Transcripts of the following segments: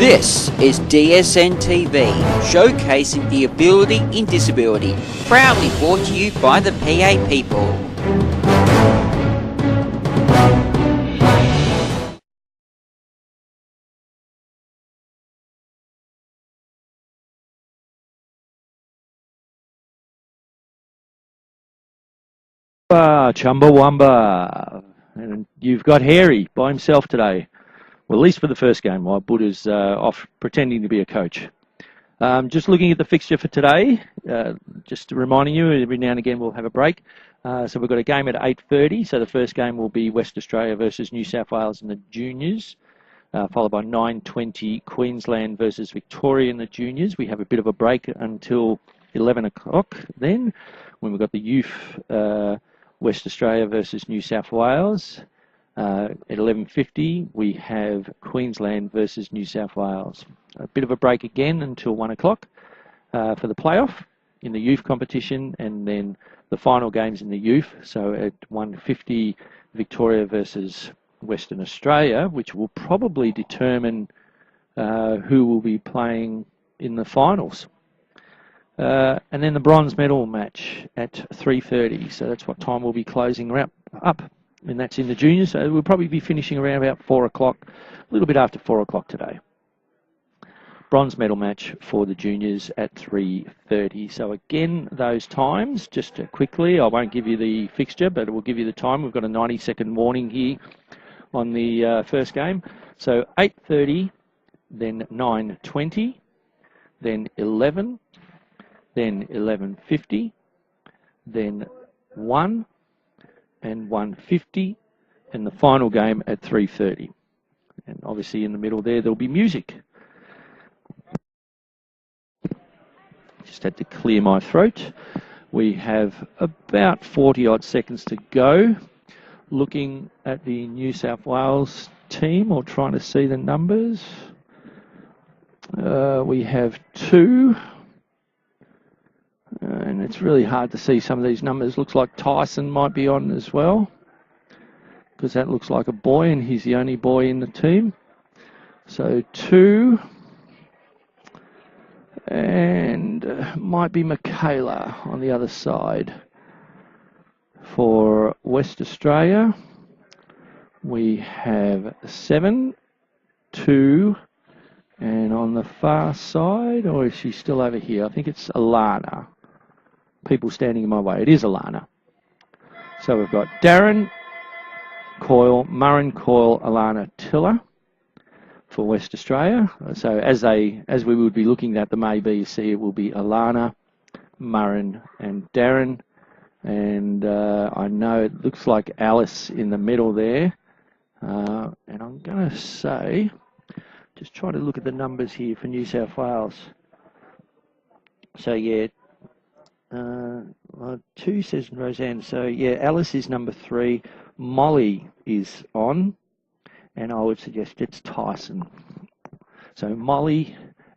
This is DSN TV, showcasing the ability in disability, proudly brought to you by the PA people. Chumbawamba, and you've got Harry by himself today. Well, at least for the first game, while Buddha's off pretending to be a coach. Just looking at the fixture for today, just reminding you, every now and again we'll have a break. So we've got a game at 8:30. So the first game will be West Australia versus New South Wales in the juniors, followed by 9:20 Queensland versus Victoria in the juniors. We have a bit of a break until 11 o'clock then, when we've got the youth West Australia versus New South Wales. At 11:50 we have Queensland versus New South Wales. A bit of a break again until 1 o'clock for the playoff in the youth competition, and then the final games in the youth. So at 1:50 Victoria versus Western Australia, which will probably determine who will be playing in the finals. And then the bronze medal match at 3:30. So that's what time we'll be closing up. And that's in the juniors. So we'll probably be finishing around about 4 o'clock, a little bit after 4 o'clock today. Bronze medal match for the juniors at 3:30. So again, those times, just quickly, I won't give you the fixture, but it will give you the time. We've got a 90-second warning here on the first game. So 8:30, then 9:20, then 11, then 11:50, then 1 and 1:50, and the final game at 3:30. And obviously in the middle there'll be music. Just had to clear my throat. We have about 40 odd seconds to go. Looking at the New South Wales team, or trying to see the numbers. We have 2. And it's really hard to see some of these numbers. Looks like Tyson might be on as well, because that looks like a boy, and he's the only boy in the team. So 2. And might be Michaela on the other side. For West Australia, we have 7, 2, and on the far side, or is she still over here? I think it's Alana. People standing in my way. It is Alana. So we've got Darren Coyle, Murren Coyle, Alana Tiller for West Australia. So as we would be looking at them A, B, C, it will be Alana, Murren, and Darren. And I know it looks like Alice in the middle there. And I'm going to say, just try to look at the numbers here for New South Wales. So yeah. 2 says Roseanne. So yeah, Alice is number 3. Molly is on, and I would suggest it's Tyson. So Molly,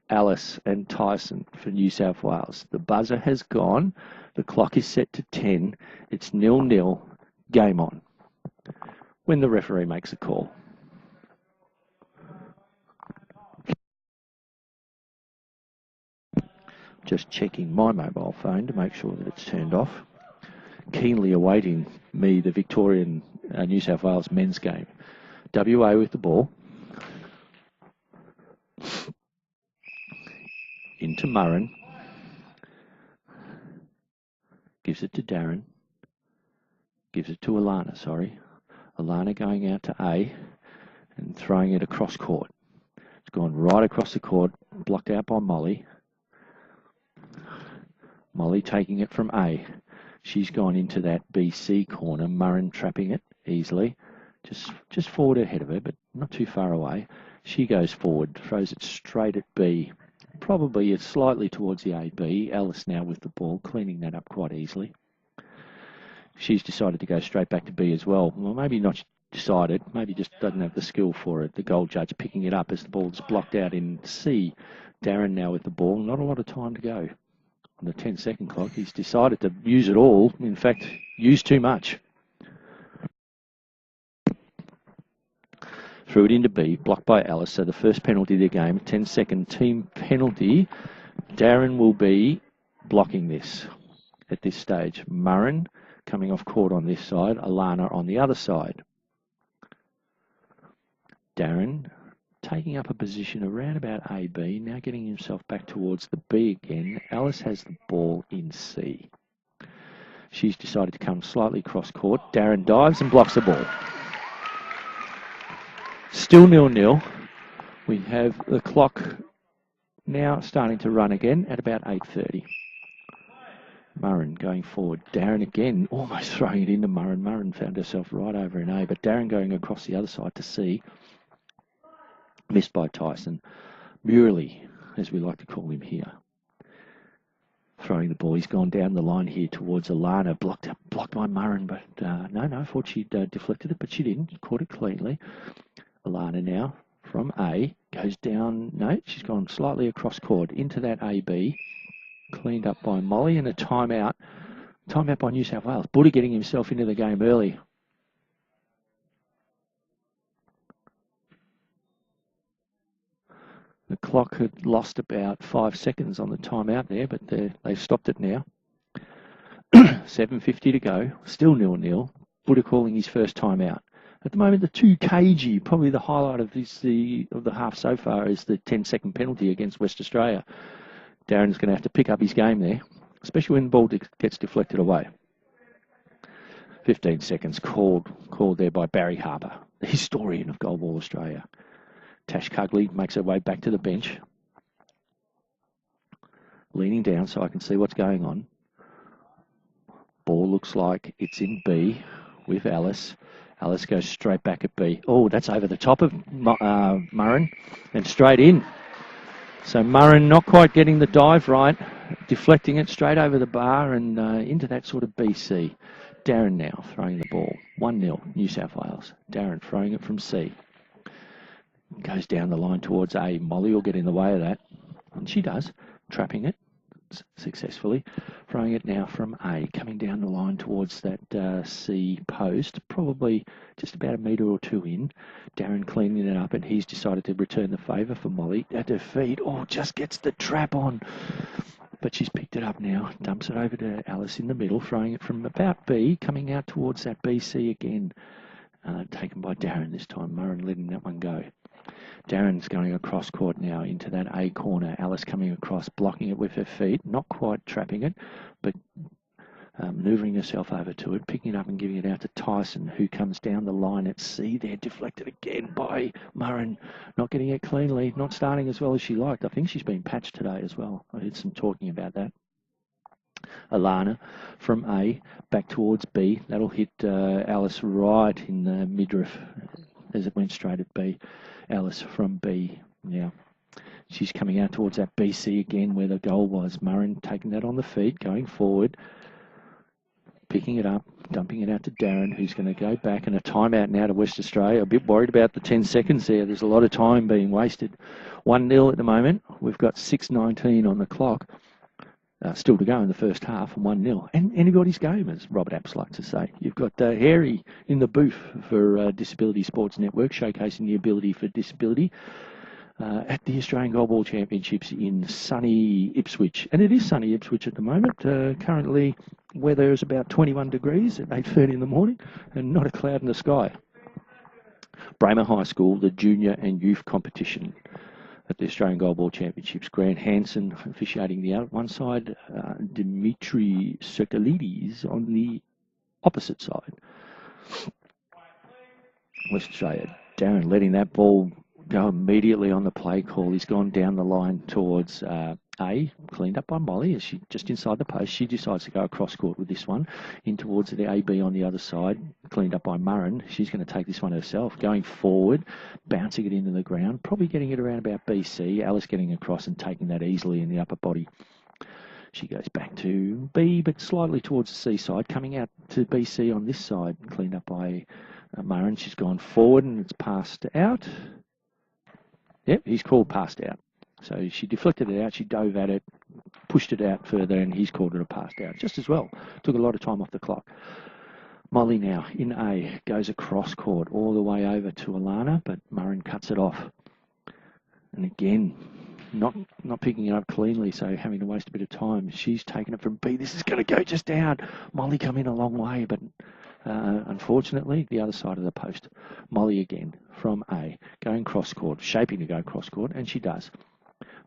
Alice, and Tyson for New South Wales. The buzzer has gone. The clock is set to 10. It's 0-0. Game on. When the referee makes a call. Just checking my mobile phone to make sure that it's turned off. Keenly awaiting me, the Victorian New South Wales men's game. WA with the ball. Into Murren. Gives it to Darren. Gives it to Alana, sorry. Alana going out to A and throwing it across court. It's gone right across the court, blocked out by Molly. Molly taking it from A. She's gone into that BC corner. Murren trapping it easily. Just forward ahead of her, but not too far away. She goes forward, throws it straight at B. Probably it's slightly towards the AB. Alice now with the ball, cleaning that up quite easily. She's decided to go straight back to B as well. Well, maybe not decided. Maybe just doesn't have the skill for it. The goal judge picking it up as the ball's blocked out in C. Darren now with the ball. Not a lot of time to go. On the 10-second clock, he's decided to use it all. In fact, use too much. Threw it into B, blocked by Alice. So the first penalty of the game, 10-second team penalty. Darren will be blocking this at this stage. Murren coming off court on this side, Alana on the other side. Darren taking up a position around about AB, now getting himself back towards the B again. Alice has the ball in C. She's decided to come slightly cross court. Darren dives and blocks the ball. Still 0-0. We have the clock now starting to run again at about 8:30. Murren going forward. Darren again, almost throwing it into Murren. Murren found herself right over in A, but Darren going across the other side to C. Missed by Tyson. Murley, as we like to call him here. Throwing the ball. He's gone down the line here towards Alana. Blocked by Murren, but no, thought she'd deflected it, but she didn't. Caught it cleanly. Alana now from A. Goes down. No, she's gone slightly across court into that AB. Cleaned up by Molly and a timeout. Timeout by New South Wales. Buddha getting himself into the game early. The clock had lost about 5 seconds on the timeout there, but they've stopped it now. 7:50 to go. Still 0-0. Buddha calling his first timeout. At the moment, the 2 kg, probably the highlight of the half so far, is the 10-second penalty against West Australia. Darren's going to have to pick up his game there, especially when the ball gets deflected away. 15 seconds called there by Barry Harper, the historian of Goalball Australia. Tash Cugley makes her way back to the bench, leaning down so I can see what's going on. Ball looks like it's in B with Alice. Alice goes straight back at B. Oh, that's over the top of Murren and straight in. So Murren not quite getting the dive right, deflecting it straight over the bar and into that sort of BC. Darren now throwing the ball. 1-0, New South Wales. Darren throwing it from C. Goes down the line towards A. Molly will get in the way of that. And she does, trapping it successfully. Throwing it now from A. Coming down the line towards that C post. Probably just about a metre or two in. Darren cleaning it up and he's decided to return the favour for Molly. At her feet. Oh, just gets the trap on. But she's picked it up now. Dumps it over to Alice in the middle. Throwing it from about B. Coming out towards that BC again. Taken by Darren this time. Murren letting that one go. Darren's going across court now into that A corner. Alice coming across, blocking it with her feet. Not quite trapping it, but maneuvering herself over to it, picking it up and giving it out to Tyson, who comes down the line at C there, deflected again by Murren. Not getting it cleanly, not starting as well as she liked. I think she's been patched today as well. I heard some talking about that. Alana from A back towards B. That'll hit Alice right in the midriff as it went straight at B. Alice from B now. She's coming out towards that BC again where the goal was. Murren taking that on the feet, going forward, picking it up, dumping it out to Darren, who's going to go back, and a timeout now to West Australia. A bit worried about the 10 seconds there. There's a lot of time being wasted. 1-0 at the moment. We've got 6:19 on the clock. Still to go in the first half, and 1-0. And anybody's game, as Robert Apps likes to say. You've got Harry in the booth for Disability Sports Network, showcasing the ability for disability at the Australian Goalball Championships in sunny Ipswich. And it is sunny Ipswich at the moment. Currently, weather is about 21 degrees at 8:30 in the morning, and not a cloud in the sky. Bramer High School, the junior and youth competition at the Australian Goalball Championships. Grant Hansen officiating the one side, Dimitri Serkalides on the opposite side. West Australia, Darren letting that ball go immediately on the play call. He's gone down the line towards A, cleaned up by Molly as she just inside the post. She decides to go across court with this one in towards the AB on the other side, cleaned up by Murren. She's going to take this one herself, going forward, bouncing it into the ground, probably getting it around about BC. Alice getting across and taking that easily in the upper body. She goes back to B, but slightly towards the C side, coming out to BC on this side, cleaned up by Murren. She's gone forward and it's passed out. Yep, he's called passed out. So she deflected it out, she dove at it, pushed it out further, and he's called it a passed out just as well. Took a lot of time off the clock. Molly now in A, goes across court all the way over to Alana, but Murrin cuts it off. And again, not picking it up cleanly, so having to waste a bit of time. She's taken it from B. This is going to go just down. Molly come in a long way, but unfortunately, the other side of the post. Molly again from A, going cross court, shaping to go cross court, and she does.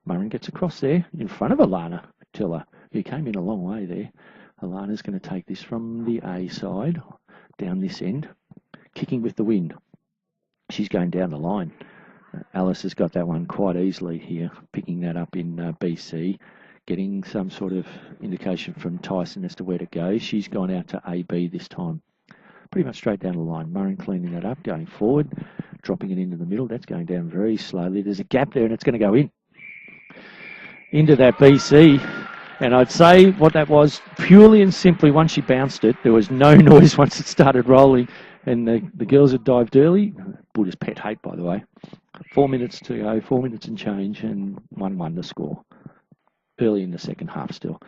Murrin gets across there in front of Alana Tiller, who came in a long way there. Alana's going to take this from the A side, down this end, kicking with the wind. She's going down the line. Alice has got that one quite easily here, picking that up in BC, getting some sort of indication from Tyson as to where to go. She's gone out to AB this time. Pretty much straight down the line. Murrin cleaning that up, going forward, dropping it into the middle. That's going down very slowly. There's a gap there and it's going to go in. Into that BC. And I'd say what that was, purely and simply, once she bounced it, there was no noise once it started rolling. And the girls had dived early. Buddha's pet hate, by the way. 4 minutes to go, 4 minutes and change, and 1-1 to score. Early in the second half still.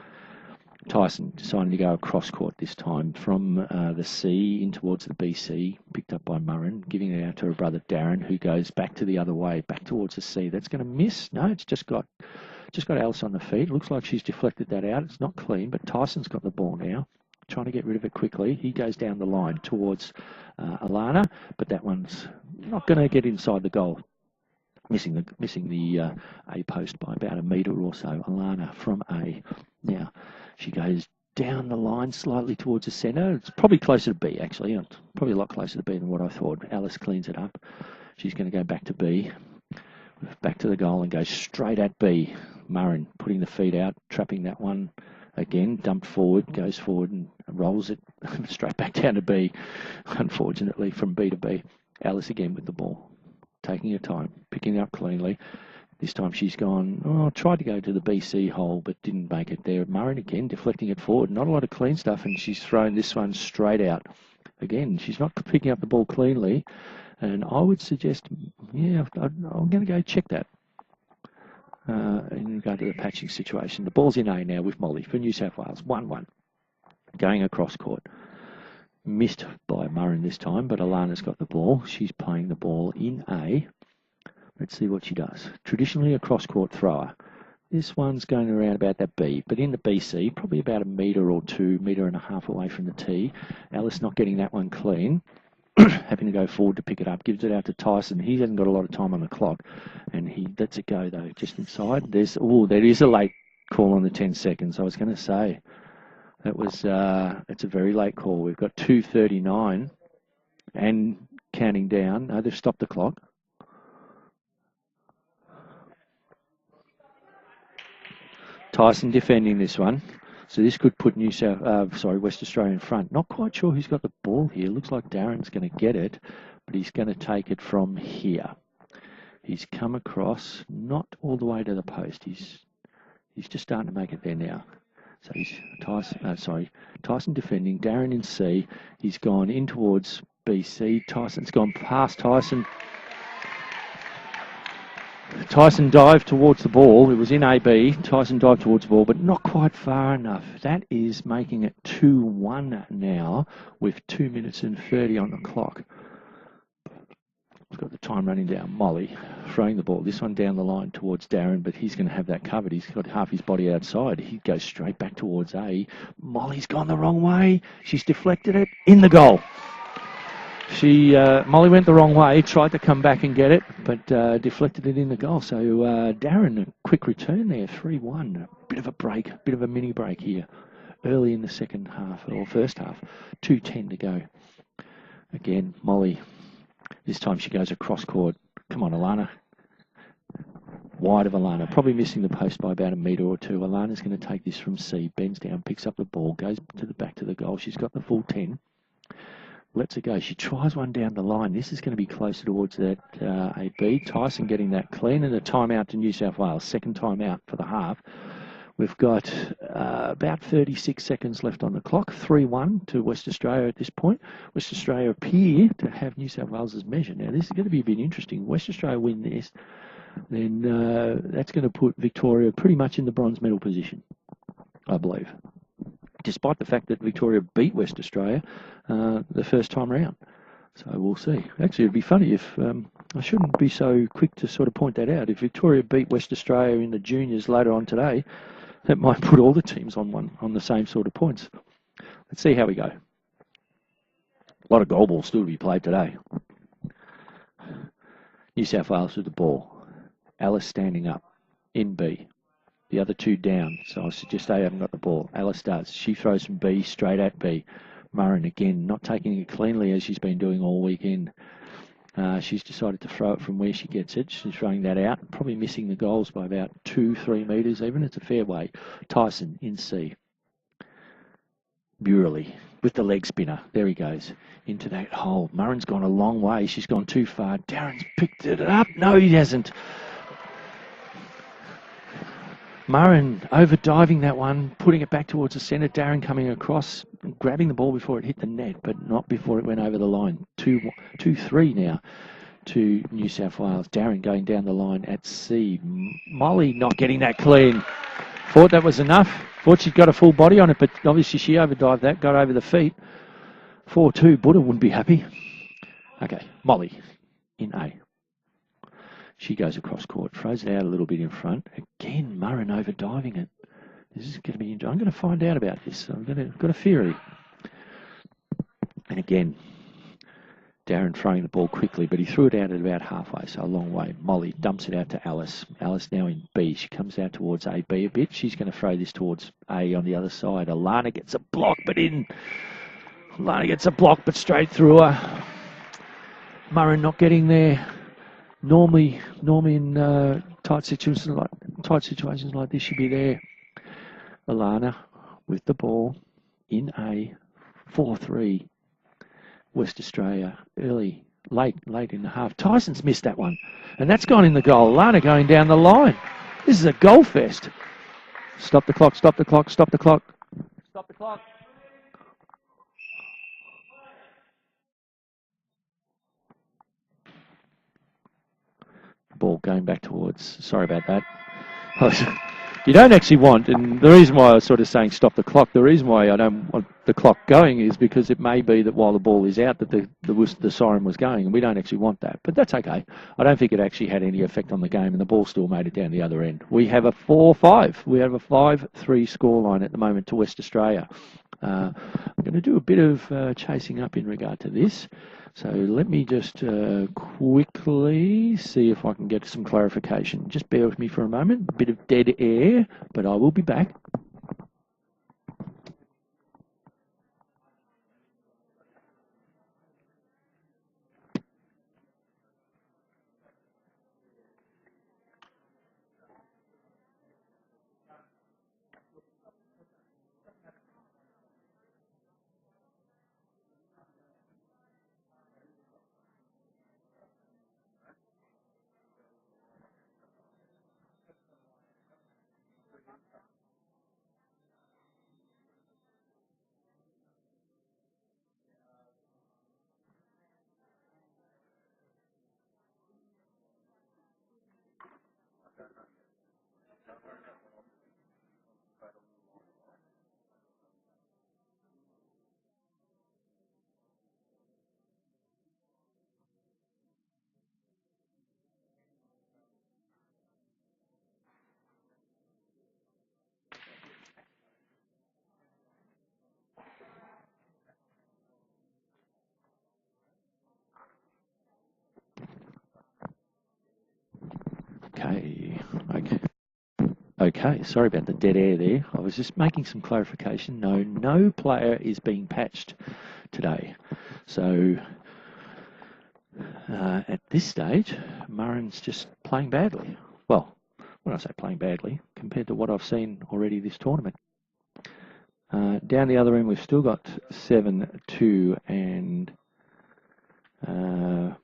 Tyson deciding to go across court this time from the C in towards the BC, picked up by Murrin, giving it out to her brother Darren, who goes back to the other way, back towards the C. That's going to miss. No, it's just got Alice on the feet. Looks like she's deflected that out. It's not clean, but Tyson's got the ball now, trying to get rid of it quickly. He goes down the line towards Alana, but that one's not going to get inside the goal. Missing the A post by about a metre or so. Alana from A. Now, she goes down the line slightly towards the centre. It's probably closer to B, actually. It's probably a lot closer to B than what I thought. Alice cleans it up. She's going to go back to B. Back to the goal and goes straight at B. Murrin putting the feet out, trapping that one again, dumped forward, goes forward and rolls it straight back down to B, unfortunately, from B to B. Alice again with the ball, taking her time, picking it up cleanly. This time she's gone, tried to go to the BC hole, but didn't make it there. Murrin again, deflecting it forward. Not a lot of clean stuff, and she's thrown this one straight out. Again, she's not picking up the ball cleanly. And I would suggest, I'm going to go check that in regard to the patching situation. The ball's in A now with Molly for New South Wales. 1-1. Going across court. Missed by Murrin this time, but Alana's got the ball. She's playing the ball in A. Let's see what she does. Traditionally a cross-court thrower. This one's going around about that B, but in the BC, probably about a metre or two, metre and a half away from the tee. Alice not getting that one clean. Having to go forward to pick it up, gives it out to Tyson. He hasn't got a lot of time on the clock, and he lets it go though, just inside. There is a late call on the 10 seconds. I was going to say that was it's a very late call. We've got 2:39 and counting down. No, they've stopped the clock. Tyson defending this one. So this could put West Australia in front. Not quite sure who's got the ball here. Looks like Darren's going to get it, but he's going to take it from here. He's come across, not all the way to the post. He's just starting to make it there now. So he's Tyson defending. Darren in C. He's gone in towards BC. Tyson's gone past Tyson. Tyson dived towards the ball. It was in AB. Tyson dived towards the ball, but not quite far enough. That is making it 2-1 now with 2 minutes and 30 on the clock. We've got the time running down. Molly throwing the ball. This one down the line towards Darren, but he's going to have that covered. He's got half his body outside. He goes straight back towards A. Molly's gone the wrong way. She's deflected it in the goal. Molly went the wrong way, tried to come back and get it, but deflected it in the goal. So Darren, a quick return there, 3-1. A bit of a break, a bit of a mini break here. Early in the second half, or first half, 2:10 to go. Again, Molly, this time she goes across court. Come on, Alana. Wide of Alana, probably missing the post by about a metre or two. Alana's going to take this from C, bends down, picks up the ball, goes to the back to the goal. She's got the full 10. Lets it go. She tries one down the line. This is going to be closer towards that AB. Tyson getting that clean, and a timeout to New South Wales. Second timeout for the half. We've got about 36 seconds left on the clock. 3-1 to West Australia at this point. West Australia appear to have New South Wales' measure. Now, this is going to be a bit interesting. West Australia win this, then that's going to put Victoria pretty much in the bronze medal position, I believe. despite the fact that Victoria beat West Australia the first time round. So we'll see. Actually, it'd be funny if, I shouldn't be so quick to sort of point that out, if Victoria beat West Australia in the juniors later on today, that might put all the teams on the same sort of points. Let's see how we go. A lot of goalball still to be played today. New South Wales with the ball. Alice standing up in B. The other two down, so I suggest they haven't got the ball. Alice does. She throws from B straight at B. Murrin again, not taking it cleanly as she's been doing all weekend. She's decided to throw it from where she gets it. She's throwing that out, probably missing the goals by about 2-3 metres even. It's a fair way. Tyson in C. Burley with the leg spinner. There he goes into that hole. Murrin's gone a long way. She's gone too far. Darren's picked it up. No, he hasn't. Murrin over-diving that one, putting it back towards the centre. Darren coming across, grabbing the ball before it hit the net, but not before it went over the line. 2-3 now to New South Wales. Darren going down the line at C. Molly not getting that clean. Thought that was enough. Thought she'd got a full body on it, but obviously she overdived that, got over the feet. 4-2, Buddha wouldn't be happy. Okay, Molly in A. She goes across court, throws it out a little bit in front. Again, Murrin overdiving it. This is going to be interesting. I'm going to find out about this. I've got a theory. And again, Darren throwing the ball quickly, but he threw it out at about halfway, so a long way. Molly dumps it out to Alice. Alice now in B. She comes out towards AB a bit. She's going to throw this towards A on the other side. Alana gets a block, but in. Alana gets a block, but straight through her. Murrin not getting there. Normally in tight situations like this, should be there. Alana with the ball in A, 4-3. West Australia late in the half. Tyson's missed that one, and that's gone in the goal. Alana going down the line. This is a goal fest. Stop the clock! Stop the clock! Stop the clock! Stop the clock! Ball going back towards, sorry about that. You don't actually want, and the reason why I was sort of saying stop the clock, the reason why I don't want the clock going is because it may be that while the ball is out that the siren was going, and we don't actually want that. But that's okay. I don't think it actually had any effect on the game, and the ball still made it down the other end. We have a 4-5. We have a 5-3 scoreline at the moment to West Australia. I'm going to do a bit of chasing up in regard to this. So let me just quickly see if I can get some clarification. Just bear with me for a moment. A bit of dead air, but I will be back. Okay, sorry about the dead air there. I was just making some clarification. No player is being patched today. So at this stage, Murrin's just playing badly. Well, when I say playing badly, compared to what I've seen already this tournament. Down the other end, we've still got 7-2 and 7-2.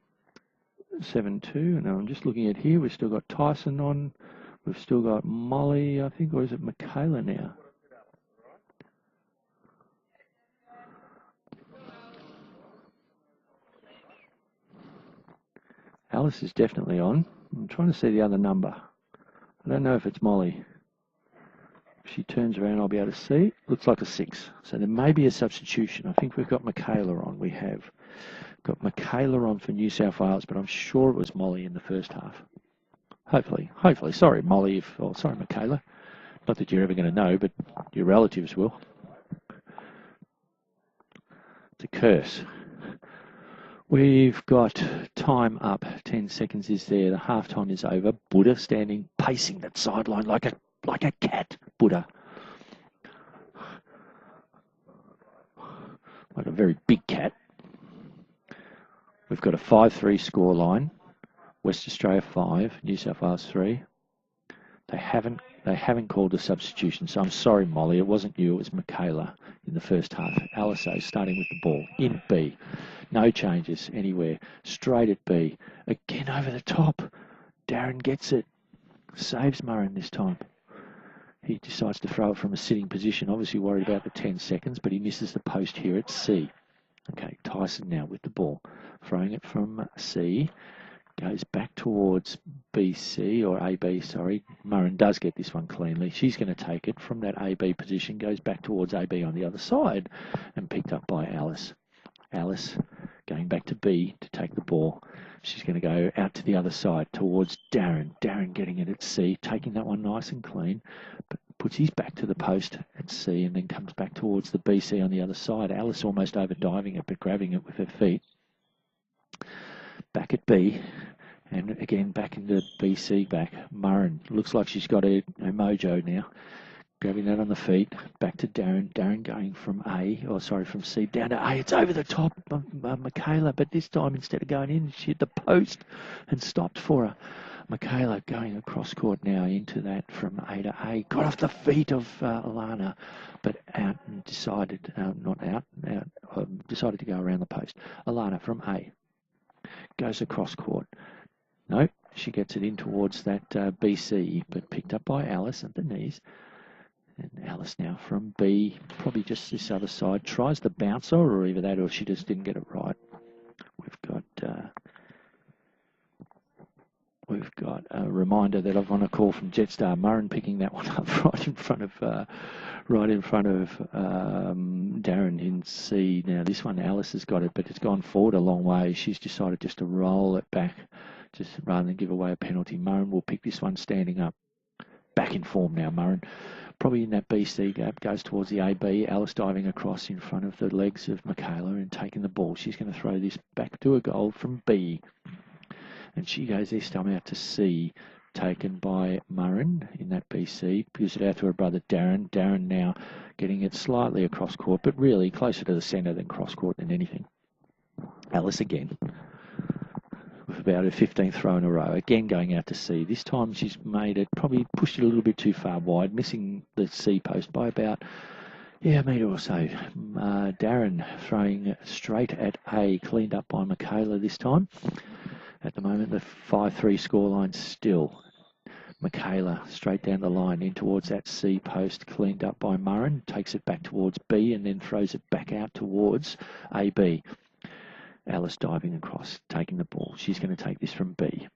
And I'm just looking at here, we've still got Tyson on. We've still got Molly, I think, or is it Michaela now? Alice is definitely on. I'm trying to see the other number. I don't know if it's Molly. she turns around, I'll be able to see. Looks like a 6. So there may be a substitution. I think we've got Michaela on. We have got Michaela on for New South Wales, but I'm sure it was Molly in the first half. Hopefully. Sorry, Molly, sorry, Michaela. Not that you're ever going to know, but your relatives will. It's a curse. We've got time up. 10 seconds is there. The half time is over. Buddha standing, pacing that sideline like a cat. Buddha. Like a very big cat. We've got a 5-3 score line. West Australia 5, New South Wales 3. They haven't called a substitution, so I'm sorry, Molly. It wasn't you. It was Michaela in the first half. Aliso starting with the ball in B. No changes anywhere. Straight at B. Again over the top. Darren gets it. Saves Murren this time. He decides to throw it from a sitting position. Obviously worried about the 10 seconds, but he misses the post here at C. Okay, Tyson now with the ball. Throwing it from C. Goes back towards BC, or AB, sorry. Murren does get this one cleanly. She's going to take it from that AB position, goes back towards AB on the other side, and picked up by Alice. Alice going back to B to take the ball. She's going to go out to the other side towards Darren. Darren getting it at C, taking that one nice and clean, but puts his back to the post at C and then comes back towards the BC on the other side. Alice almost over diving it, but grabbing it with her feet. Back at B, and again back into BC back. Murren looks like she's got a mojo now. Grabbing that on the feet, back to Darren. Darren going from from C down to A. It's over the top of Michaela, but this time instead of going in, she hit the post and stopped for her. Michaela going across court now into that from A to A. Got off the feet of Alana, but out and decided, decided to go around the post. Alana from A. Goes across court. No, she gets it in towards that BC, but picked up by Alice at the knees. And Alice now from B, probably just this other side, tries the bouncer, or either that or she just didn't get it right. We've got a reminder that I've on a call from Jetstar. Murren picking that one up right in front of Darren in C. Now this one Alice has got it, but it's gone forward a long way. She's decided just to roll it back, just rather than give away a penalty. Murren will pick this one standing up. Back in form now, Murren. Probably in that BC gap, goes towards the AB. Alice diving across in front of the legs of Michaela and taking the ball. She's going to throw this back to a goal from B. And she goes this time out to C, taken by Murren in that BC. Gives it out to her brother Darren. Darren now getting it slightly across court, but really closer to the centre than cross court than anything. Alice again, with about her 15th throw in a row. Again going out to C. This time she's made it, probably pushed it a little bit too far wide, missing the C post by about a metre or so. Darren throwing straight at A, cleaned up by Michaela this time. At the moment, the 5-3 scoreline still. Michaela straight down the line in towards that C post, cleaned up by Murren, takes it back towards B and then throws it back out towards AB. Alice diving across, taking the ball. She's going to take this from B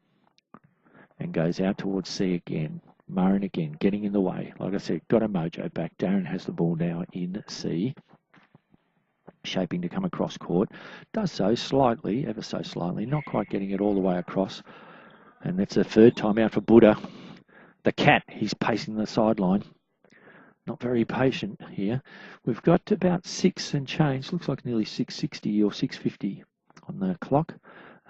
and goes out towards C again. Murren again, getting in the way. Like I said, got a mojo back. Darren has the ball now in C. Shaping to come across court. Does so slightly, ever so slightly, not quite getting it all the way across. And that's the third time out for Buddha. The cat, he's pacing the sideline. Not very patient here. We've got about 6 and change. Looks like nearly 6:60 or 6:50 on the clock.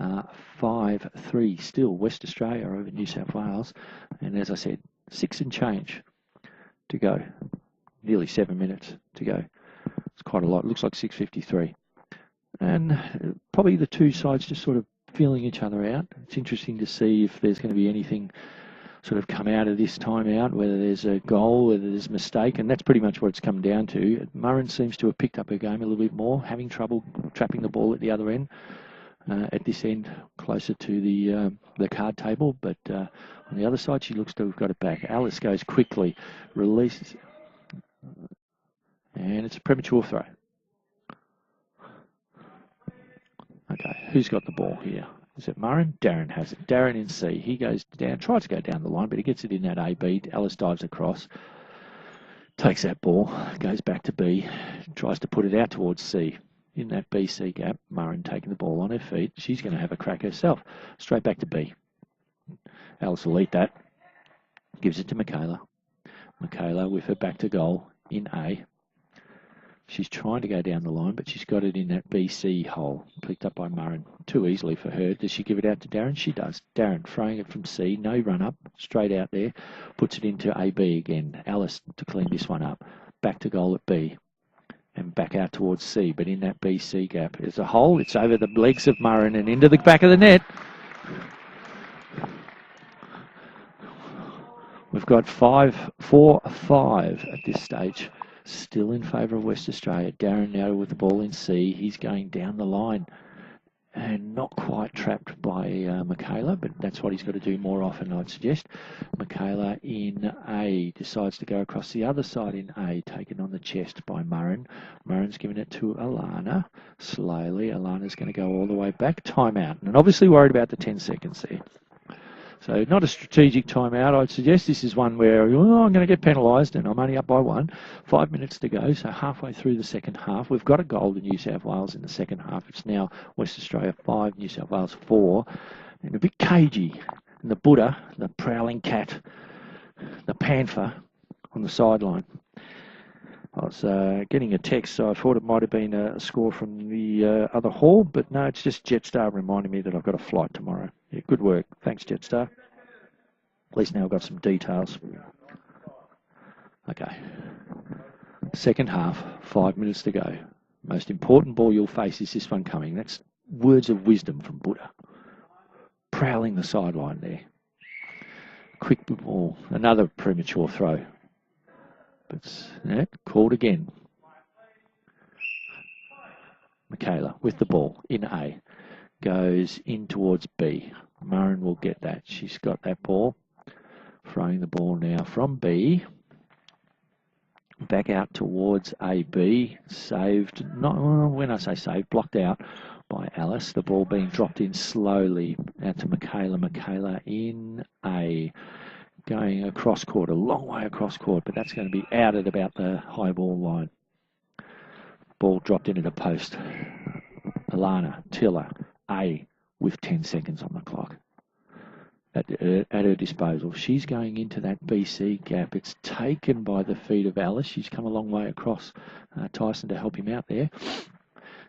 5-3 still West Australia over New South Wales. And as I said, 6 and change to go. Nearly 7 minutes to go. It's quite a lot. It looks like 6:53. And probably the two sides just sort of feeling each other out. It's interesting to see if there's going to be anything sort of come out of this time out, whether there's a goal, whether there's a mistake, and that's pretty much what it's come down to. Murren seems to have picked up her game a little bit more, having trouble trapping the ball at the other end, at this end, closer to the card table, but on the other side, she looks to have got it back. Alice goes quickly, releases, and it's a premature throw. Okay, who's got the ball here? Is it Murren? Darren has it. Darren in C. He goes down, tries to go down the line, but he gets it in that AB. Alice dives across. Takes that ball, goes back to B, tries to put it out towards C. In that B-C gap, Murren taking the ball on her feet. She's going to have a crack herself. Straight back to B. Alice will eat that. Gives it to Michaela. Michaela with her back to goal in A. She's trying to go down the line, but she's got it in that BC hole. Picked up by Murren. Too easily for her. Does she give it out to Darren? She does. Darren throwing it from C. No run up. Straight out there. Puts it into AB again. Alice to clean this one up. Back to goal at B. And back out towards C. But in that BC gap, there's a hole. It's over the legs of Murren and into the back of the net. We've got 4-5 at this stage. Still in favour of West Australia. Darren now with the ball in C. He's going down the line and not quite trapped by Michaela, but that's what he's got to do more often, I'd suggest. Michaela in A decides to go across the other side in A, taken on the chest by Murren. Murren's giving it to Alana. Slowly, Alana's going to go all the way back. Timeout. And obviously worried about the 10 seconds there. So not a strategic timeout. I'd suggest this is one where I'm going to get penalised and I'm only up by 1. 5 minutes to go, so halfway through the second half. We've got a goal to New South Wales in the second half. It's now West Australia 5, New South Wales 4. And a bit cagey. And the Buddha, the prowling cat, the panther on the sideline. I was getting a text, so I thought it might have been a score from the other hall, but no, it's just Jetstar reminding me that I've got a flight tomorrow. Yeah, good work. Thanks, Jetstar. At least now I've got some details. Okay. Second half, 5 minutes to go. Most important ball you'll face is this one coming. That's words of wisdom from Buddha. Prowling the sideline there. Quick ball. Another premature throw. But yeah, called again. Michaela with the ball in A. Goes in towards B. Murren will get that. She's got that ball. Throwing the ball now from B. Back out towards AB. Saved. Not when I say saved, blocked out by Alice. The ball being dropped in slowly out to Michaela. Michaela in A. Going across court, a long way across court, but that's going to be out at about the high ball line. Ball dropped into the post. Alana, Tiller, A, with 10 seconds on the clock at her disposal. She's going into that BC gap. It's taken by the feet of Alice. She's come a long way across Tyson to help him out there.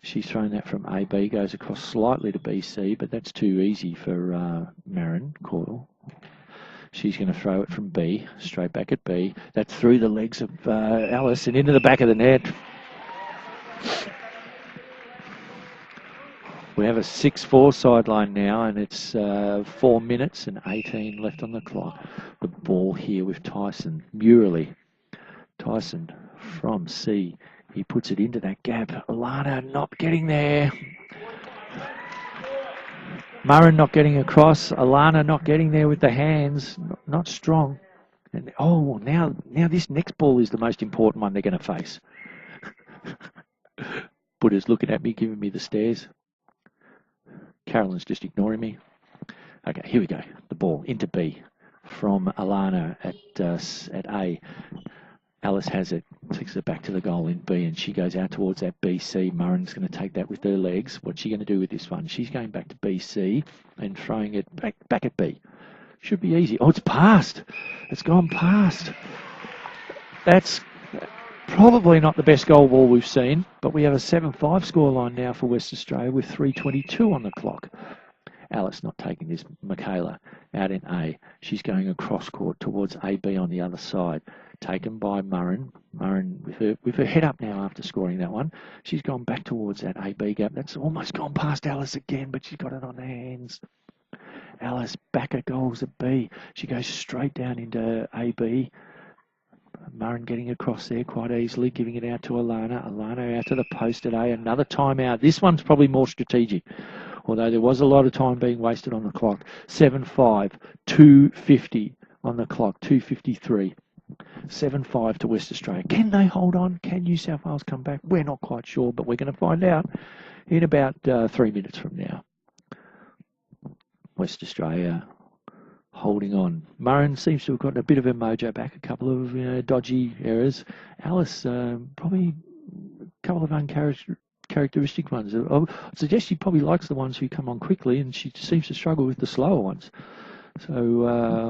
She's thrown that from AB, goes across slightly to BC, but that's too easy for Murren, Caudle. She's going to throw it from B, straight back at B. That's through the legs of Alice and into the back of the net. We have a 6-4 sideline now, and it's 4 minutes and 18 left on the clock. The ball here with Tyson, Murley. Tyson from C. He puts it into that gap. Alana not getting there. Murren not getting across. Alana not getting there with the hands. Not strong. And oh, now this next ball is the most important one they're going to face. Buddha's looking at me, giving me the stares. Carolyn's just ignoring me. Okay, here we go. The ball into B from Alana at A. Alice has it, takes it back to the goal in B, and she goes out towards that BC. Murren's going to take that with her legs. What's she going to do with this one? She's going back to BC and throwing it back at B. Should be easy. Oh, it's past. It's gone past. That's probably not the best goal ball we've seen, but we have a 7-5 scoreline now for West Australia with 3:22 on the clock. Alice not taking this. Michaela out in A. She's going across court towards AB on the other side. Taken by Murren. Murren with her head up now after scoring that one. She's gone back towards that AB gap. That's almost gone past Alice again, but she's got it on her hands. Alice back at goals at B. She goes straight down into AB. Murren getting across there quite easily, giving it out to Alana. Alana out to the post at A. Another timeout. This one's probably more strategic, although there was a lot of time being wasted on the clock. 7-5, 2:50 on the clock, 2:53. 7-5 to West Australia. Can they hold on? Can New South Wales come back? We're not quite sure, but we're going to find out in about 3 minutes from now. West Australia holding on. Murren seems to have gotten a bit of her mojo back, a couple of dodgy errors. Alice, probably a couple of uncharacteristic ones. I suggest she probably likes the ones who come on quickly, and she seems to struggle with the slower ones. So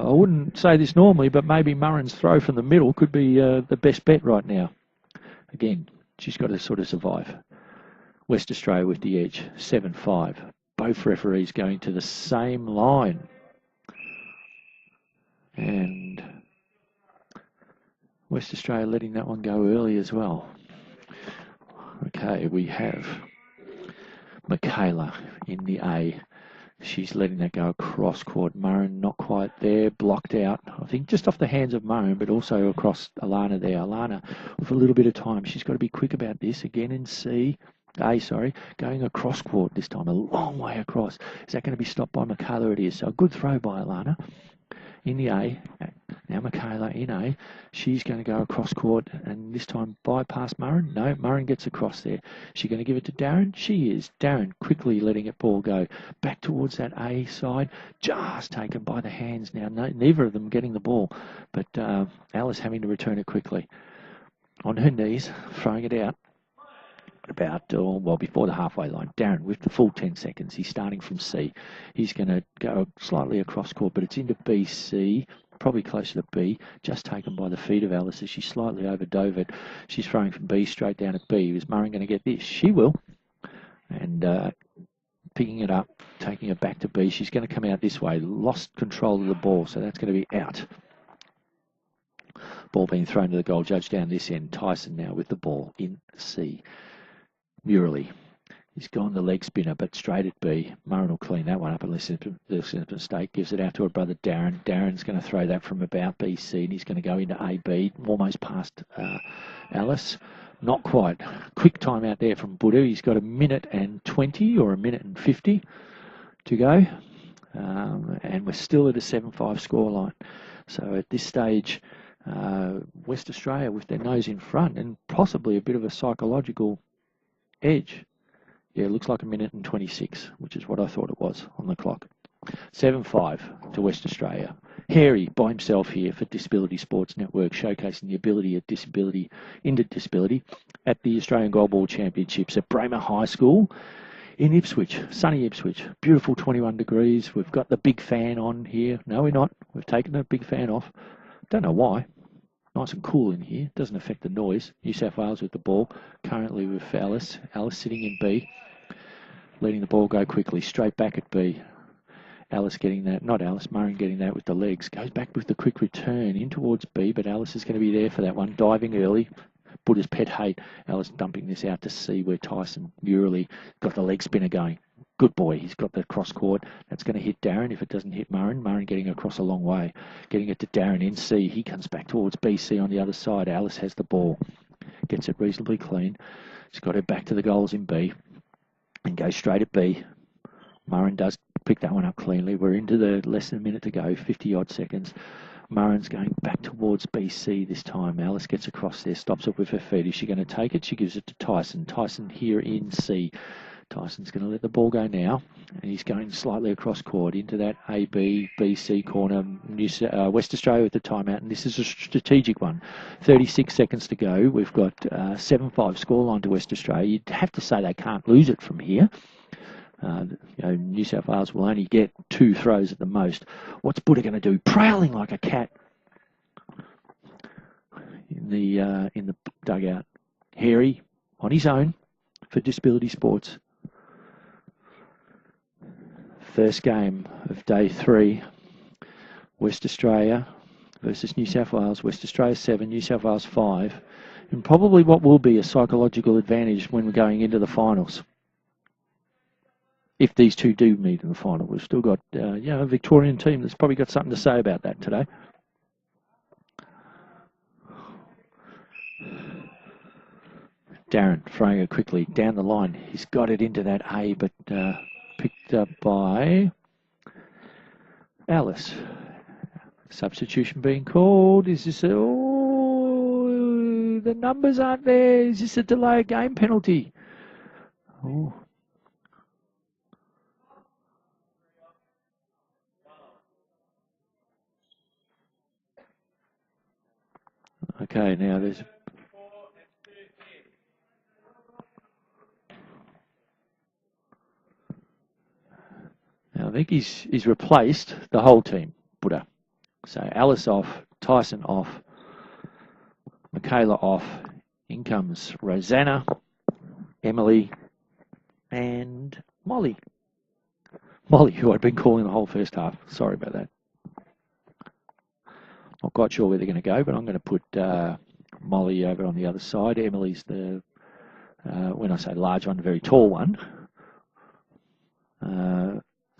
I wouldn't say this normally, but maybe Murren's throw from the middle could be the best bet right now. Again, she's got to sort of survive. West Australia with the edge, 7-5. Both referees going to the same line. And West Australia letting that one go early as well. Okay, we have Michaela in the A. She's letting that go across court. Murren not quite there, blocked out. I think just off the hands of Murren, but also across Alana there. Alana with a little bit of time. She's got to be quick about this. Again in A, going across court this time, a long way across. Is that going to be stopped by Michaela? It is. So a good throw by Alana in the A. Now Michaela in A. She's going to go across court and this time bypass Murren. No, Murren gets across there. She going to give it to Darren? She is. Darren quickly letting it ball go back towards that A side. Just taken by the hands now. No, neither of them getting the ball, but Alice having to return it quickly. On her knees, throwing it out. About, before the halfway line. Darren with the full 10 seconds. He's starting from C. He's going to go slightly across court, but it's into B, C, probably closer to B. Just taken by the feet of Alice as she slightly overdove it. She's throwing from B straight down at B. Is Murren going to get this? She will. And picking it up, taking it back to B. She's going to come out this way. Lost control of the ball, so that's going to be out. Ball being thrown to the goal judge down this end. Tyson now with the ball in C. Murley. He's gone the leg spinner, but straight at B. Murren will clean that one up unless there's a mistake. Gives it out to her brother Darren. Darren's going to throw that from about BC, and he's going to go into AB, almost past Alice. Not quite. Quick time out there from Buddha. He's got 1:20 or 1:50 to go. And we're still at a 7-5 scoreline. So at this stage, West Australia with their nose in front and possibly a bit of a psychological edge. Yeah, it looks like 1:26, which is what I thought it was on the clock. 7-5 to West Australia. Harry by himself here for Disability Sports Network, showcasing the ability of disability at the Australian Goalball Championships at Bramer High School in Ipswich, sunny Ipswich. Beautiful 21 degrees. We've got the big fan on here. No, we're not. We've taken the big fan off. Don't know why. Nice and cool in here. Doesn't affect the noise. New South Wales with the ball. Currently with Alice. Alice sitting in B. Letting the ball go quickly. Straight back at B. Alice getting that. Not Alice. Murren getting that with the legs. Goes back with the quick return in towards B. But Alice is going to be there for that one. Diving early. Buddha's pet hate. Alice dumping this out to C where Tyson Murley got the leg spinner going. Good boy. He's got the cross court. That's going to hit Darren if it doesn't hit Murren. Murren getting across a long way. Getting it to Darren in C. He comes back towards BC on the other side. Alice has the ball. Gets it reasonably clean. She's got her back to the goals in B. And goes straight at B. Murren does pick that one up cleanly. We're into the less than a minute to go. 50-odd seconds. Murren's going back towards BC this time. Alice gets across there. Stops it with her feet. Is she going to take it? She gives it to Tyson. Tyson here in C. Tyson's going to let the ball go now, and he's going slightly across court into that AB, BC corner. West Australia with the timeout, and this is a strategic one. 36 seconds to go. We've got 7-5 scoreline to West Australia. You'd have to say they can't lose it from here. New South Wales will only get 2 throws at the most. What's Buddha going to do? Prowling like a cat in the dugout. Harry on his own for Disability Sports. First game of day 3, West Australia versus New South Wales. West Australia 7, New South Wales 5. And probably what will be a psychological advantage when we're going into the finals. If these two do meet in the final. We've still got a Victorian team that's probably got something to say about that today. Darren throwing it quickly down the line. He's got it into that A, but picked up by Alice. Substitution being called. Is this the numbers aren't there. Is this a delay of game penalty? Oh. Okay, now there's... Now I think he's replaced the whole team, Buddha. So Alice off, Tyson off, Michaela off. In comes Rosanna, Emily, and Molly. Molly, who I'd been calling the whole first half. Sorry about that. Not quite sure where they're going to go, but I'm going to put Molly over on the other side. Emily's the, when I say large one, the very tall one.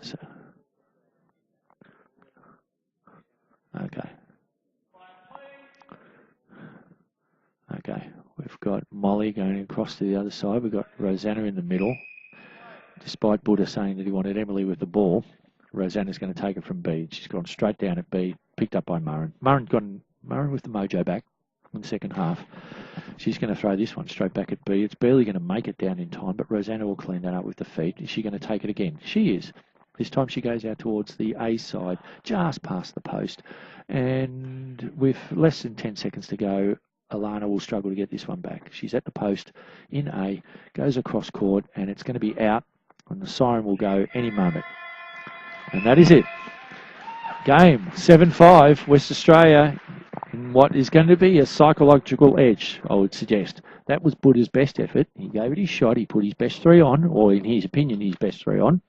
So, okay. Okay, we've got Molly going across to the other side. We've got Rosanna in the middle. Despite Buddha saying that he wanted Emily with the ball, Rosanna's going to take it from B. She's gone straight down at B, picked up by Murren. Murren with the mojo back in the second half. She's going to throw this one straight back at B. It's barely going to make it down in time, but Rosanna will clean that up with the feet. Is she going to take it again? She is. This time she goes out towards the A side, just past the post. And with less than 10 seconds to go, Alana will struggle to get this one back. She's at the post in A, goes across court, and it's going to be out, and the siren will go any moment. And that is it. Game 7-5, West Australia, in what is going to be a psychological edge, I would suggest. That was Buddha's best effort. He gave it his shot. He put his best three on, or in his opinion, his best three on.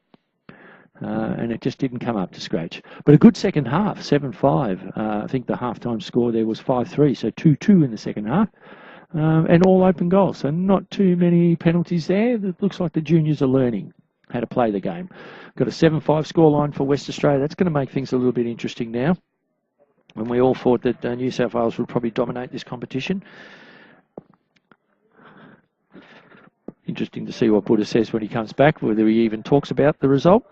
And it just didn't come up to scratch. But a good second half, 7-5. I think the halftime score there was 5-3, so 2-2 in the second half. And all open goals, so not too many penalties there. It looks like the juniors are learning how to play the game. Got a 7-5 scoreline for West Australia. That's going to make things a little bit interesting now. When we all thought that New South Wales would probably dominate this competition. Interesting to see what Buddha says when he comes back, whether he even talks about the result.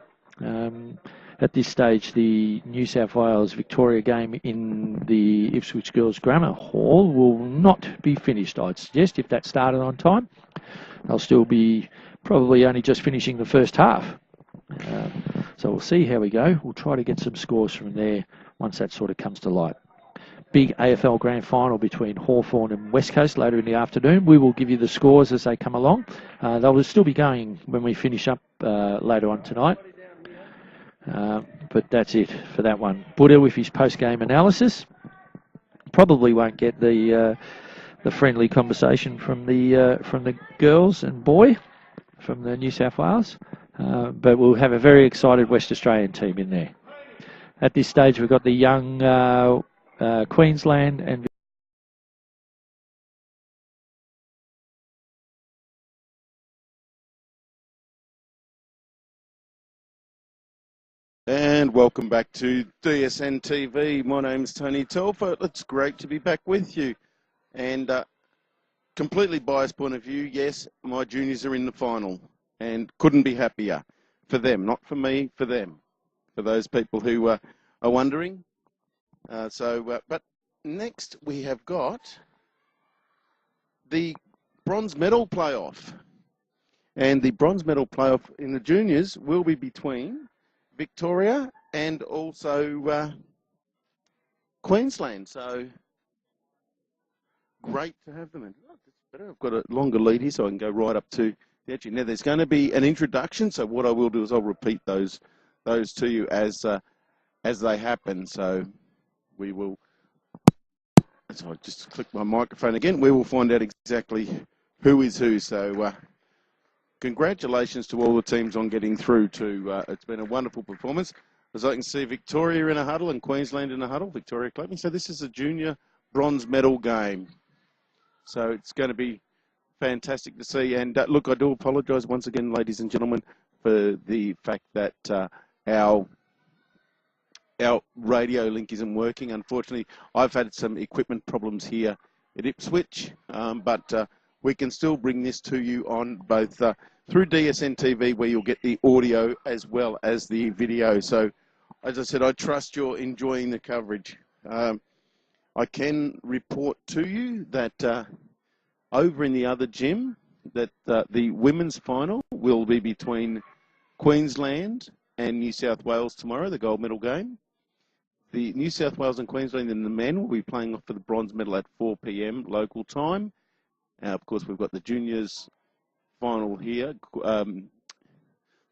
At this stage, the New South Wales Victoria game in the Ipswich Girls Grammar Hall will not be finished, I'd suggest, if that started on time. They'll still be probably only just finishing the first half. So we'll see how we go. We'll try to get some scores from there once that sort of comes to light. Big AFL Grand Final between Hawthorn and West Coast later in the afternoon. We will give you the scores as they come along. They will still be going when we finish up later on tonight. But that's it for that one. Buddha with his post-game analysis. Probably won't get the friendly conversation from the girls and boy from the New South Wales. But we'll have a very excited West Australian team in there. At this stage, we've got the young Queensland and And welcome back to DSN TV. My name's Tony Telfer. It's great to be back with you. And completely biased point of view, yes, my juniors are in the final and couldn't be happier for them, not for me, for them, for those people who are wondering. But next we have got the bronze medal playoff. And the bronze medal playoff in the juniors will be between Victoria and also Queensland. So great to have them in. Oh, that's better. I've got a longer lead here so I can go right up to the edge. Now there's going to be an introduction, so what I will do is I'll repeat those to you as they happen. So we will, so I just click my microphone again, we will find out exactly who is who. So congratulations to all the teams on getting through to, it's been a wonderful performance. As I can see, Victoria in a huddle and Queensland in a huddle. Victoria clapping. So this is a junior bronze medal game. So it's going to be fantastic to see. And look, I do apologise once again, ladies and gentlemen, for the fact that our radio link isn't working. Unfortunately, I've had some equipment problems here at Ipswich, but we can still bring this to you on both through DSN TV, where you'll get the audio as well as the video. So, as I said, I trust you're enjoying the coverage. I can report to you that over in the other gym, that the women's final will be between Queensland and New South Wales tomorrow, the gold medal game. the New South Wales and Queensland and the men will be playing off for the bronze medal at 4 p.m. local time. Of course, we've got the juniors final here,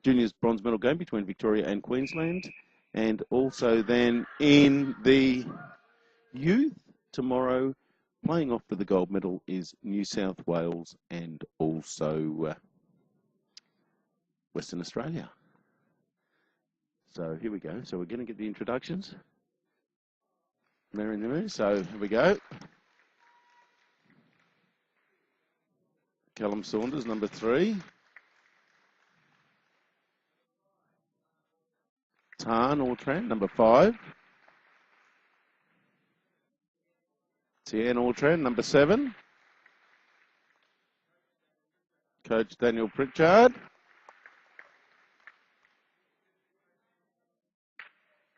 juniors bronze medal game between Victoria and Queensland. And also then in the youth tomorrow, playing off for the gold medal is New South Wales and also Western Australia. So here we go. So we're going to get the introductions. They're in the room. So here we go. Callum Saunders, number 3. Tan Autran, number 5. Tien Autran, number 7. Coach Daniel Pritchard.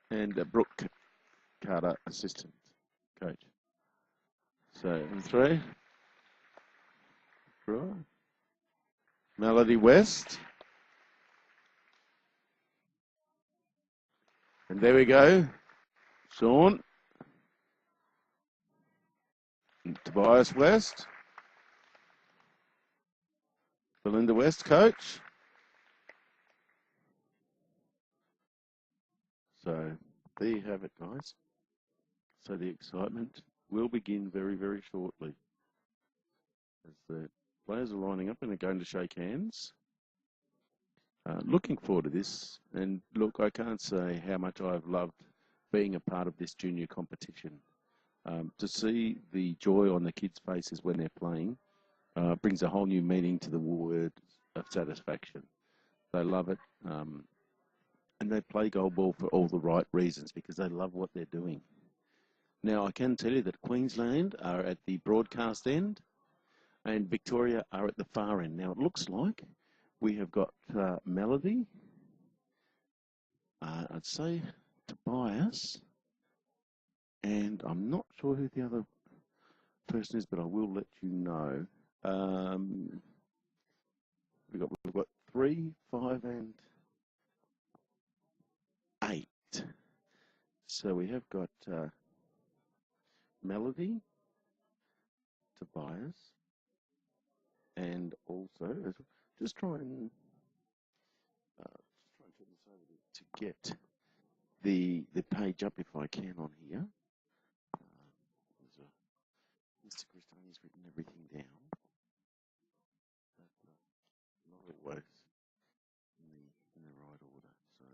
And Brooke Carter, assistant coach. So, in 3. Melody West. And there we go. Sean. And Tobias West. Belinda West, coach. So, there you have it, guys. So the excitement will begin very, very shortly. As the players are lining up and they're going to shake hands. Looking forward to this. And look, I can't say how much I've loved being a part of this junior competition. To see the joy on the kids' faces when they're playing brings a whole new meaning to the word of satisfaction. They love it. And they play goalball for all the right reasons because they love what they're doing. Now, I can tell you that Queensland are at the broadcast end and Victoria are at the far end. Now, it looks like we have got Melody, I'd say Tobias, and I'm not sure who the other person is, but I will let you know. We've got 3, 5, and 8. So we have got Melody, Tobias, and also just try and turn this over to get the page up if I can on here. Mr. Cristani's written everything down, but not always in the right order. So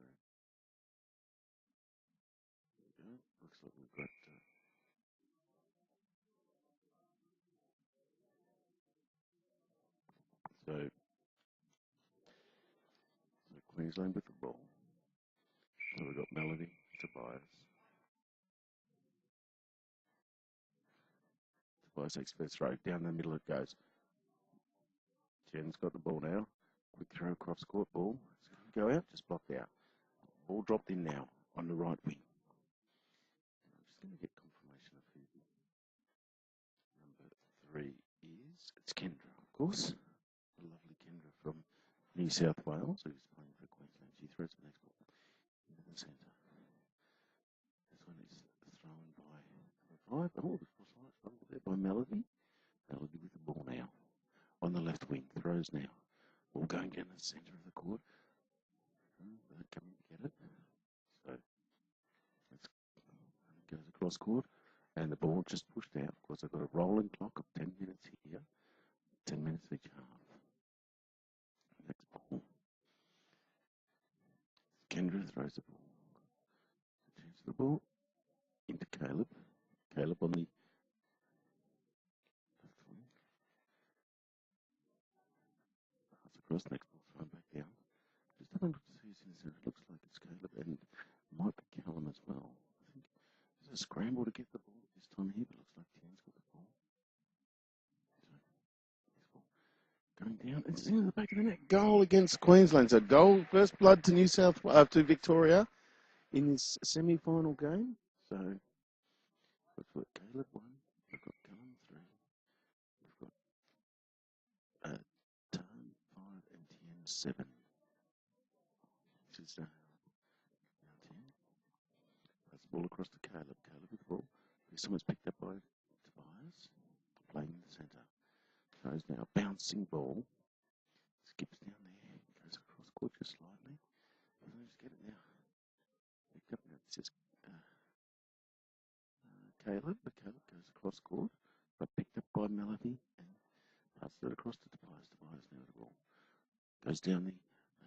there we go. Looks like we've got. So Queensland with the ball. So we've got Melody, Tobias. Tobias takes first throw. Down the middle it goes. Jen's got the ball now. Quick throw across court ball. It's going to go out, just blocked out. Ball dropped in now on the right wing. I'm just going to get confirmation of who the number 3 is. It's Kendra, of course. The lovely Kendra from New South Wales, who's playing for Queensland. She throws the next ball into the centre. This one is thrown by number 5. Oh, there by Melody. Melody with the ball now. On the left wing, throws now. Ball going down the centre of the court. Coming to get it. So it goes across court, and the ball just pushed out. Of course, I've got a rolling clock of 10 minutes here, 10 minutes each half. Next ball. Kendra throws the ball. Changes the ball into Caleb. Caleb on the left wing. Pass across, next ball thrown back down. Just having a look to see who's in the centre. It looks like it's Caleb and might be Callum as well. I think there's a scramble to get the ball at this time here, but it looks like Tien's got the ball. Going down, it's in the back of the net. Goal against Queensland. So goal, first blood to to Victoria in this semi-final game. So we've got Caleb 1, we've got Callum 3, we've got Tan 5 and Tien 7. This is now 10. That's the ball across to Caleb. Caleb with the ball. Someone's picked up by Tobias. Playing in the centre. Throws now. Bouncing ball. Skips down there. Goes across court just slightly. Just get it now. Picked up now. This is Caleb. But Caleb goes across court. But picked up by Melody. And passes it across to Tobias. Tobias now with the ball. Goes down the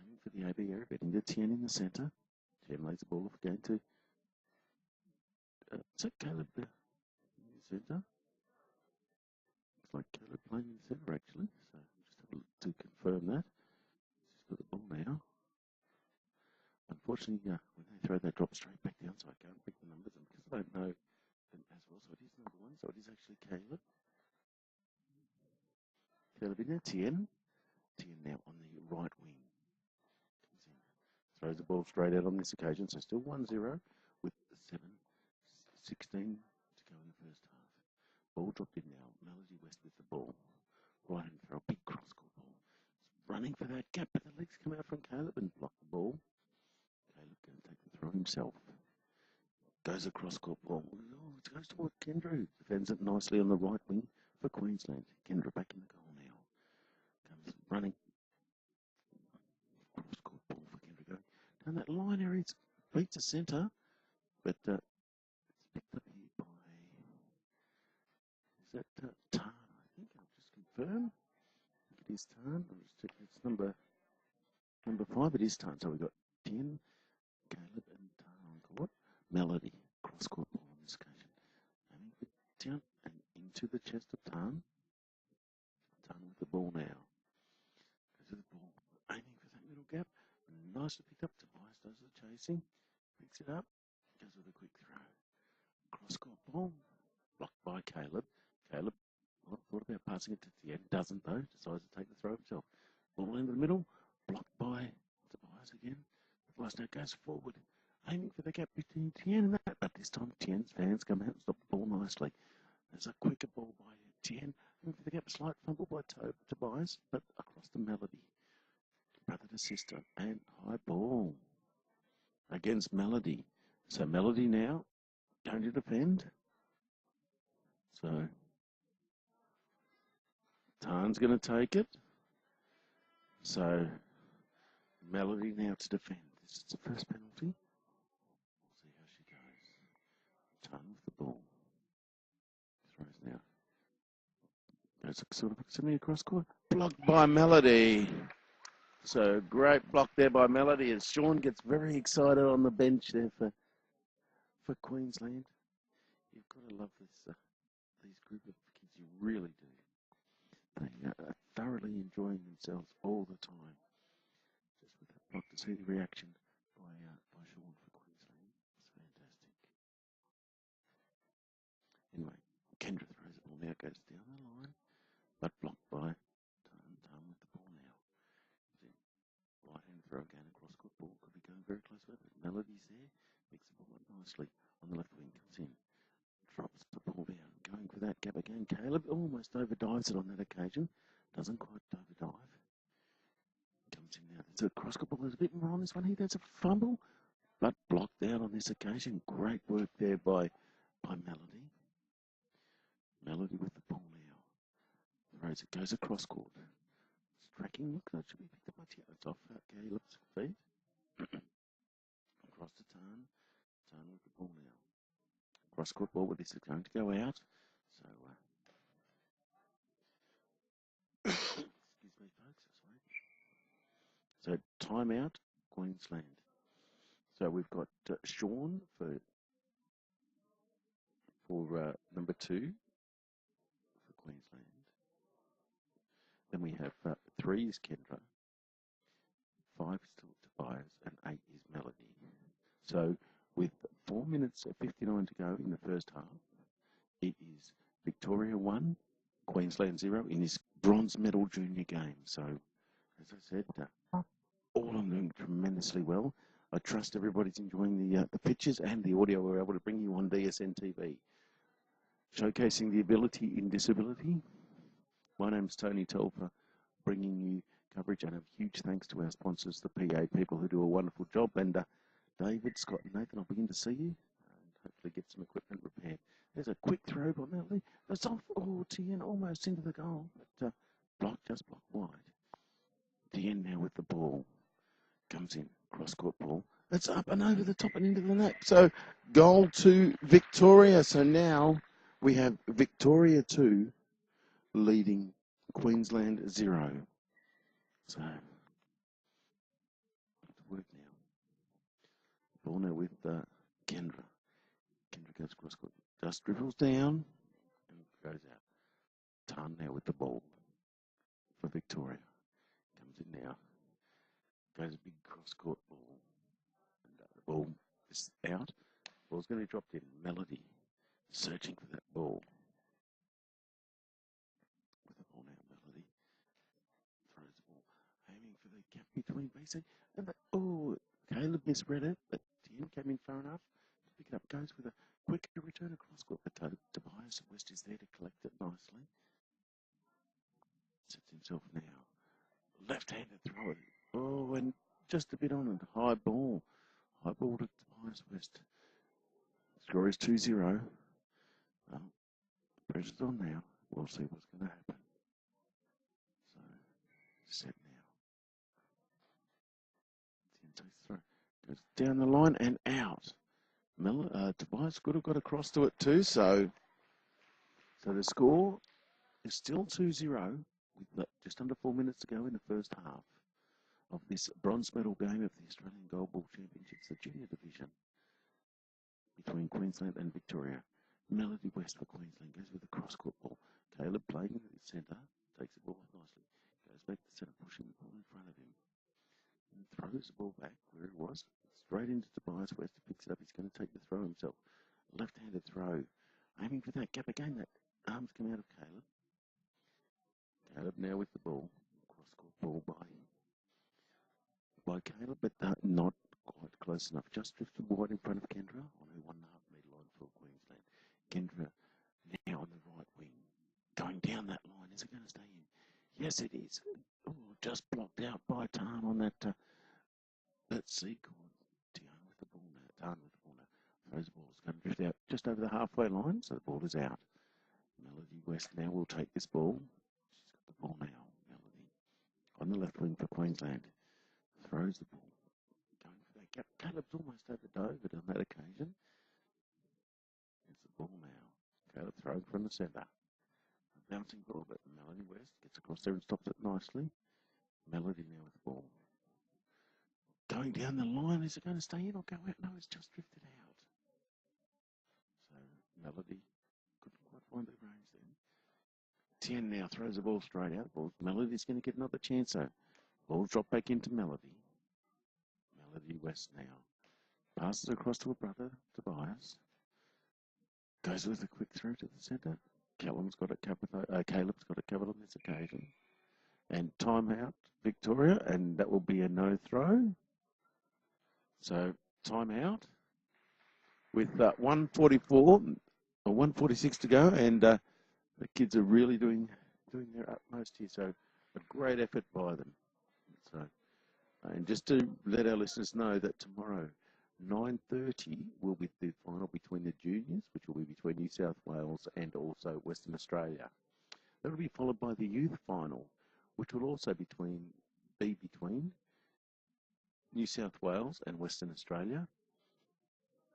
aiming for the AB area. Betting to 10 in the centre. 10 lays the ball off again to is that Caleb in the centre? Looks like Caleb playing in the centre actually. So just have a look to confirm that. He's got the ball now. Unfortunately, when they throw that drop straight back down, so I can't pick the numbers, and because I don't know them as well, so it is number 1, so it is actually Caleb. Caleb in there, Tien. Tien now on the right wing. Comes in. Throws the ball straight out on this occasion, so still 1-0 with 7:16 to go in the first half. Ball dropped in now. Melody West with the ball. Right hand throw, big cross-court ball. It's running for that gap, but the legs come out from Caleb and block the ball. Caleb going to take the throw himself. Goes across court ball. Oh, it goes toward Kendra. Defends it nicely on the right wing for Queensland. Kendra back in the goal now. Comes running. Cross court ball for Kendra going down that line area. It beats the centre, but it's picked up here by. Is that Tan? I think I'll just confirm. I think it is Tan. I'll just check. It's number 5. It is Tan. So we've got 10. Caleb and Tan on court. Melody, cross court ball on this occasion. Aiming for down and into the chest of Tan. Tan with the ball now. Goes to the ball, aiming for that middle gap. Nicely picked up. Tobias does the chasing. Picks it up. Goes with a quick throw. Cross court ball. Blocked by Caleb. Caleb thought about passing it to Tien. Doesn't though. Decides to take the throw himself. Ball into the middle. Blocked by Tobias again. Tobias now goes forward. Aiming for the gap between Tien and that, but this time Tien's fans come out and stop the ball nicely. There's a quicker ball by Tien. Aiming for the gap, slight fumble by Tobias, but across the Melody. Brother to sister, and high ball against Melody. So Melody now going to defend. So Tan's going to take it. So Melody now to defend. This is the first penalty. Tan with the ball. Throws now. Goes sort of semi across court. Blocked by Melody. So great block there by Melody, and Sean gets very excited on the bench there for Queensland. You've got to love this these group of kids. You really do. They are thoroughly enjoying themselves all the time. Just with that block, to see the reaction by Sean for Queensland. It's fantastic. Anyway, Kendra throws the ball now, goes down the line, but blocked by Tan with the ball now. Then right hand throw again across court ball. Could be going very close with it. Melody's there, picks the ball up nicely on the left wing, comes in, drops the ball down, going for that gap again. Caleb almost overdives it on that occasion, doesn't quite overdive. Comes in now. There's a cross court ball. There's a bit more on this one here. There's a fumble, but blocked out on this occasion. Great work there by Melody. Melody with the ball now. Throws it, goes across court. Striking, look, that should be picked up by Tien. It's off Caleb's feet. Across to Tan. Tan with the ball now. Cross court ball, but this is going to go out. So, excuse me, folks. Sorry. So, timeout, Queensland. So we've got Sean for number 2. Queensland. Then we have 3 is Kendra, 5 is Tobias, and 8 is Melody. So with 4 minutes and 59 to go in the first half, it is Victoria 1, Queensland 0 in this bronze medal junior game. So as I said, all of them doing tremendously well. I trust everybody's enjoying the pictures and the audio we're able to bring you on DSN TV. Showcasing the ability in disability. My name's Tony Telfer, bringing you coverage, and a huge thanks to our sponsors, the PA people, who do a wonderful job. And David, Scott, and Nathan, I'll begin to see you. And hopefully get some equipment repaired. There's a quick throw by Melody. It's off. Oh, Tien almost into the goal, but just blocked wide. Tien now with the ball. Comes in, cross-court ball. It's up and over the top and into the net. So goal to Victoria. So now we have Victoria 2 leading Queensland 0. So work now. Ball now with Kendra. Kendra goes cross-court. Just dribbles down and goes out. Tan now with the ball for Victoria. Comes in now. Goes a big cross-court ball. And the ball is out. Ball's going to be dropped in. Melody searching for that ball. With the ball now, Melody throws the ball. Aiming for the gap between basic. And Caleb misread it, but Tien came in far enough to pick it up. Goes with a quick return across court. But Tobias West is there to collect it nicely. Sets himself now. Left-handed throw it. Oh, and just a bit on it. High ball. High ball to Tobias West. Score is 2-0. Well, pressure's on now. We'll see what's going to happen. So, set now. Takes throw. Goes down the line and out. Tobias could have got across to it too. So the score is still 2-0 with just under 4 minutes to go in the first half of this bronze medal game of the Australian Goalball Championships, the junior division, between Queensland and Victoria. Melody West for Queensland goes with a cross-court ball. Caleb playing in the centre, takes the ball off nicely, goes back to centre, pushing the ball in front of him, and throws the ball back where it was, straight into Tobias West. He picks it up. He's going to take the throw himself. Left-handed throw, aiming for that gap again. That arms come out of Caleb. Caleb now with the ball. Cross-court ball by Caleb, but not quite close enough. Just drifted wide in front of Kendra on her 1.5 metre line for Queensland. Kendra now on the right wing. Going down that line. Is it going to stay in? Yes, it is. Oh, just blocked out by Tan on that C-cord. Tian with the ball now. Tan with the ball now. Throws the ball. It's going to drift out just over the halfway line, so the ball is out. Melody West now will take this ball. She's got the ball now. Melody on the left wing for Queensland. Throws the ball. Going for that gap. Caleb's almost overdove it on that occasion. It's the ball now. Caleb throwing from the centre. A bouncing ball, but Melody West gets across there and stops it nicely. Melody now with the ball. Going down the line. Is it going to stay in or go out? No, it's just drifted out. So Melody couldn't quite find the range then. Tien now throws the ball straight out. Melody's going to get another chance though. Ball dropped back into Melody. Melody West now. Passes across to her brother, Tobias. Goes with a quick throw to the centre. Caleb's got it covered on this occasion. And timeout, Victoria, and that will be a no throw. So timeout with 1:44 or 1:46 to go, and the kids are really doing their utmost here. So a great effort by them. So, and just to let our listeners know that tomorrow, 9:30 will be the final between the juniors, which will be between New South Wales and also Western Australia. That will be followed by the youth final, which will also be between New South Wales and Western Australia.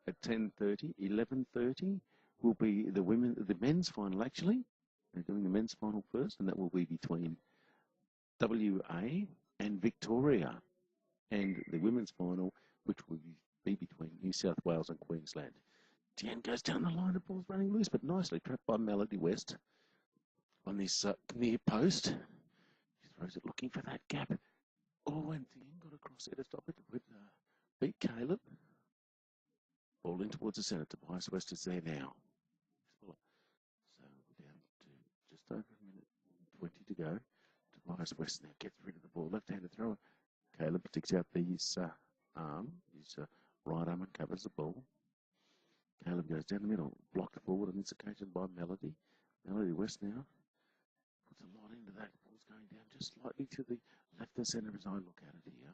At 10:30, 11:30 will be the men's final actually. They're doing the men's final first, and that will be between WA and Victoria, and the women's final, which will be between New South Wales and Queensland. Tien goes down the line, the ball's running loose, but nicely trapped by Melody West on this near post. She throws it looking for that gap. Oh, and Tien got across there to stop it with beat Caleb. Ball in towards the centre. Tobias West is there now. So we're down to just over a minute and 20 to go. Tobias West now gets rid of the ball. Left-handed thrower. Caleb sticks out his arm, his right arm, and covers the ball. Caleb goes down the middle, blocked forward on this occasion by Melody. Melody West now puts a lot into that. Ball's going down just slightly to the left of centre as I look at it here.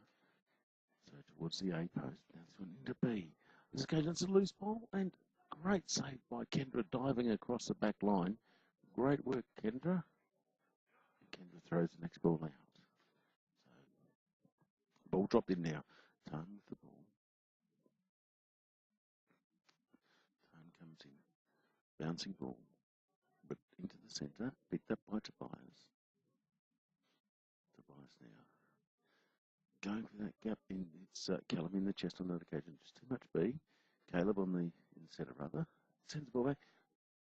So towards the A post. Now this one into B. This occasion it's a loose ball, and Great save by Kendra diving across the back line. Great work, Kendra. Kendra throws the next ball out. So, ball dropped in now. Tan with the ball. Tan comes in. Bouncing ball. But into the centre. Picked up by Tobias. Tobias now. Going for that gap in. It's Callum in the chest on that occasion. Just too much B. Caleb on the in centre rather. Sends the ball back.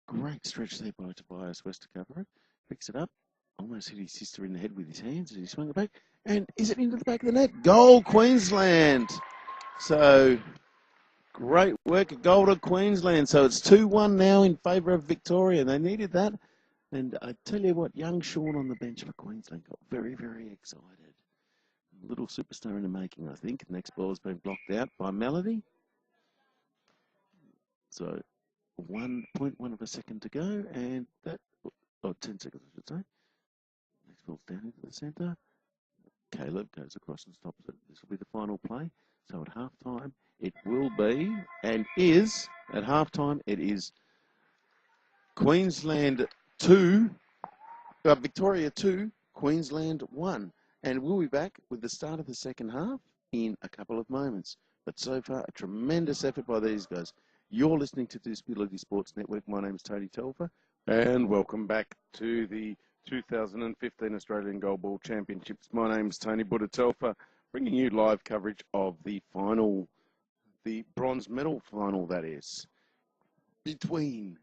Great stretch there by Tobias West to cover it. Picks it up. Almost hit his sister in the head with his hands as he swung it back. And is it into the back of the net? Goal, Queensland. So, great work at goal to Queensland. So it's 2-1 now in favour of Victoria. They needed that. And I tell you what, young Sean on the bench for Queensland got very, very excited. A little superstar in the making, I think. The next ball has been blocked out by Melody. So 1.1 of a second to go, and that, 10 seconds, I should say. Next ball's down into the centre. Caleb goes across and stops it. This will be the final play. So at half time, it will be, and is, at half time, it is Queensland 2, Victoria 2, Queensland 1. And we'll be back with the start of the second half in a couple of moments. But so far, a tremendous effort by these guys. You're listening to the Disability Sports Network. My name is Tony Telfer, and welcome back to the 2015 Australian Goalball Championships. My name is Tony Buddha Telfer, bringing you live coverage of the final, the bronze medal final, that is, between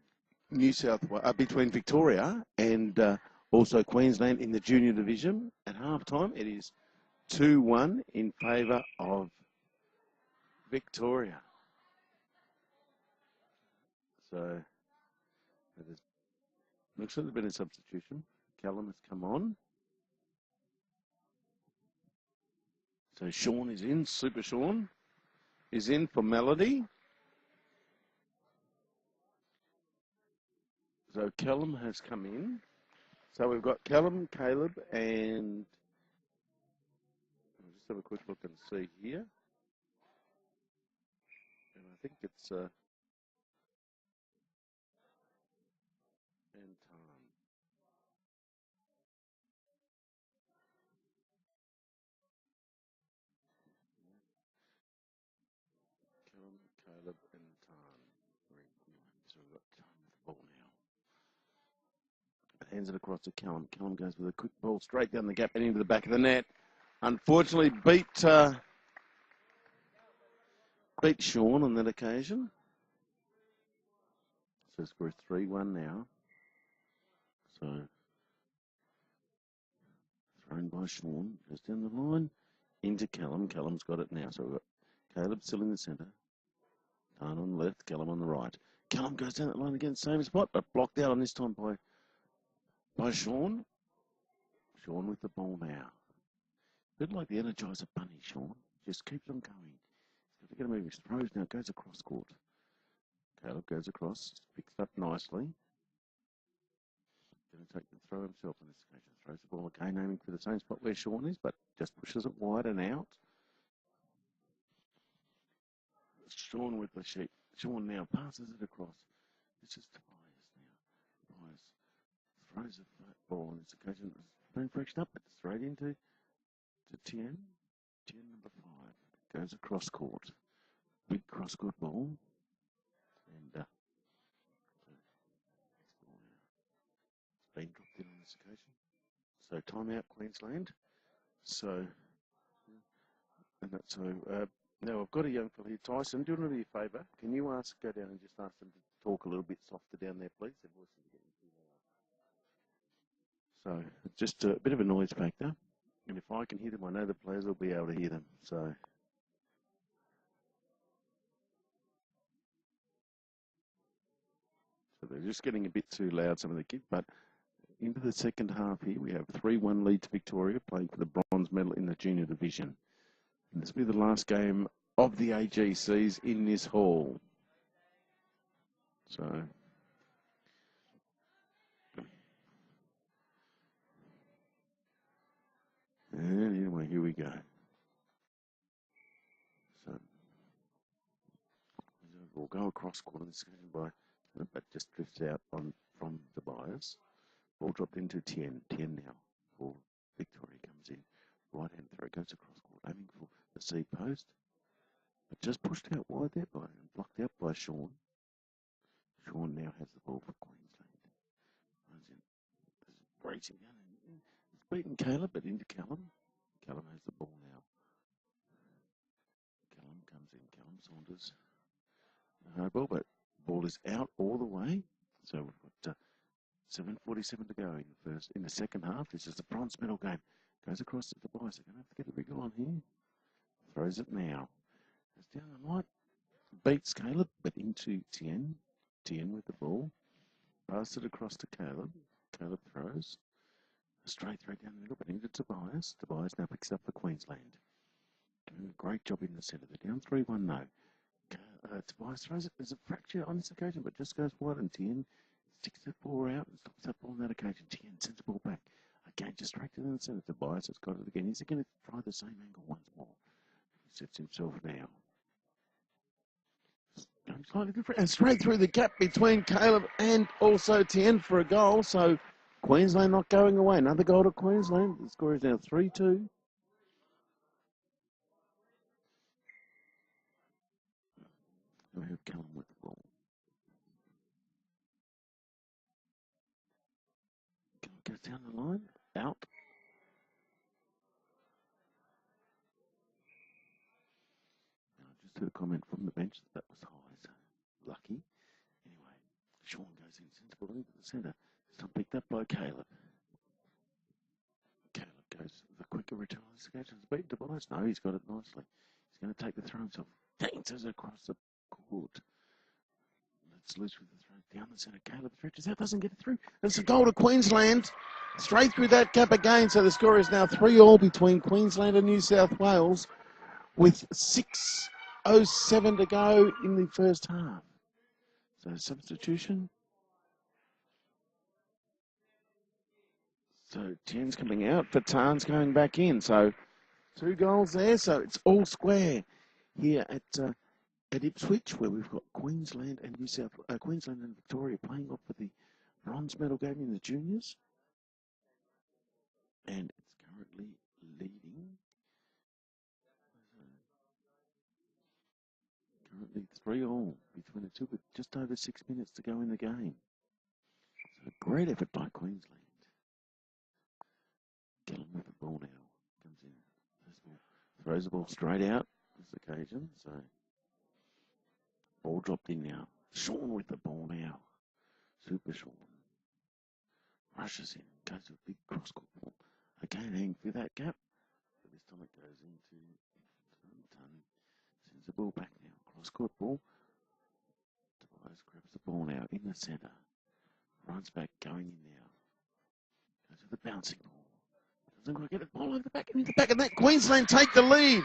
between Victoria and also Queensland in the junior division. At half time, it is 2-1 in favour of Victoria. So, looks like there's been a substitution. Callum has come on. So Sean is in. Super Sean is in for Melody. So Callum has come in. So we've got Callum, Caleb, and I'll just have a quick look and see here. And I think it's and Tom. Callum, Caleb, and Tom. So we've got Tom with the ball now. Hands it across to Callum. Callum goes with a quick ball straight down the gap and into the back of the net. Unfortunately, beat Sean on that occasion. So score 3-1 now. So thrown by Sean. Goes down the line into Callum. Callum's got it now. So we've got Caleb still in the centre. Tan on the left, Callum on the right. Callum goes down that line again, same spot, but blocked out on this time by Sean. Sean with the ball now. A bit like the Energizer Bunny, Sean. Just keeps on going. He's got to get a move. He throws now, goes across court. Caleb goes across, picks it up nicely. Going to take the throw himself on this occasion. Throws the ball again, aiming for the same spot where Sean is, but just pushes it wide and out. Sean with the sheet. Sean now passes it across. This is Tobias now. Tobias throws a flat ball on this occasion. It's been freshed up, but straight into Tien. Tien number 5. Goes across court. Big cross court ball. And it's been dropped in on this occasion. So timeout Queensland. So, and that's so. Now I've got a young fellow here, Tyson. Do you want to do me a favour? Can you go down and just ask them to talk a little bit softer down there, please? Their voices are getting too loud. So just a bit of a noise factor, and if I can hear them, I know the players will be able to hear them. So they're just getting a bit too loud, some of the kids. But into the second half here, we have 3-1 lead to Victoria, playing for the bronze medal in the junior division. And this will be the last game of the AGCs in this hall. So, and anyway, here we go. So, ball go across court on this occasion by, but just drifts out from the buyers. Ball dropped into 10. 10 now for Victoria comes in. Right hand throw goes across court, aiming for the C post. But just pushed out wide there by and blocked out by Sean. Sean now has the ball for Queensland. Runs in, breaks him down. He's beaten Caleb, but into Callum. Callum has the ball now. Callum comes in. Callum Saunders. Hard ball, but ball is out all the way. So we've got 7:47 to go in the second half. This is the bronze medal game. Goes across to the boys. They're going to have to get a wriggle on here. Throws it now. It's down the line. Beats Caleb, but into Tien. Tien with the ball. Pass it across to Caleb. Caleb throws. Straight throw down the middle, but into Tobias. Tobias now picks it up for Queensland. Doing a great job in the centre. They're down 3-1 now. Tobias throws it. There's a fracture on this occasion, but just goes wide, and Tien sticks the ball out and stops that ball on that occasion. Tien sends the ball back. Again, just straight to the centre. Tobias has got it again. He's going to try the same angle once more. He sets himself now. Slightly different, and straight through the gap between Caleb and also Tien for a goal. So Queensland not going away. Another goal to Queensland. The score is now 3-2. We have Callum with the ball. Goes down the line, out. I just heard a comment from the bench that was high, so lucky. Anyway, Sean goes in sensible into the centre. This time picked up by Caleb. Caleb goes the quicker return on this occasion. He's beaten Tobias. No, he's got it nicely. He's going to take the throw himself. Dances across the court. Let's loose with the throw down the centre. Caleb stretches out, doesn't get it through. It's a goal to Queensland. Straight through that gap again. So the score is now 3-all between Queensland and New South Wales with 6:07 to go in the first half. So substitution. So Tien's coming out, Patan's going back in. So 2 goals there. So it's all square here at Ipswich, where we've got Queensland and Queensland and Victoria playing off for the bronze medal game in the juniors, and it's currently leading. Currently 3-all between the two, with just over 6 minutes to go in the game. So a great effort by Queensland. Callum with the ball now comes in. Throws the ball straight out this occasion. So ball dropped in now. Sean with the ball now. Super Sean. Rushes in. Goes to a big cross-court ball. Again, hanging through that gap. But this time it goes into Tun. Sends the ball back now. Cross-court ball. Tobias grabs the ball now in the centre. Runs back, going in now. Goes to the bouncing ball. Doesn't quite get the ball over the back and into the back. And that Queensland take the lead.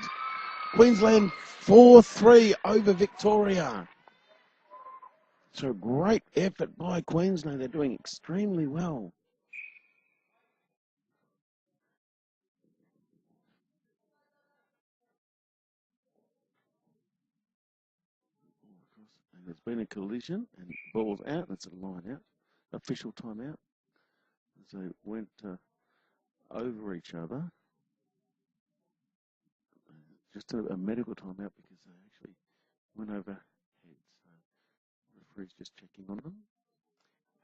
Queensland 4-3 over Victoria. So great effort by Queensland. They're doing extremely well. And there's been a collision and ball's out. That's a line out. Official timeout. As they went over each other. Just a medical timeout because they actually went over heads. So the referee's just checking on them.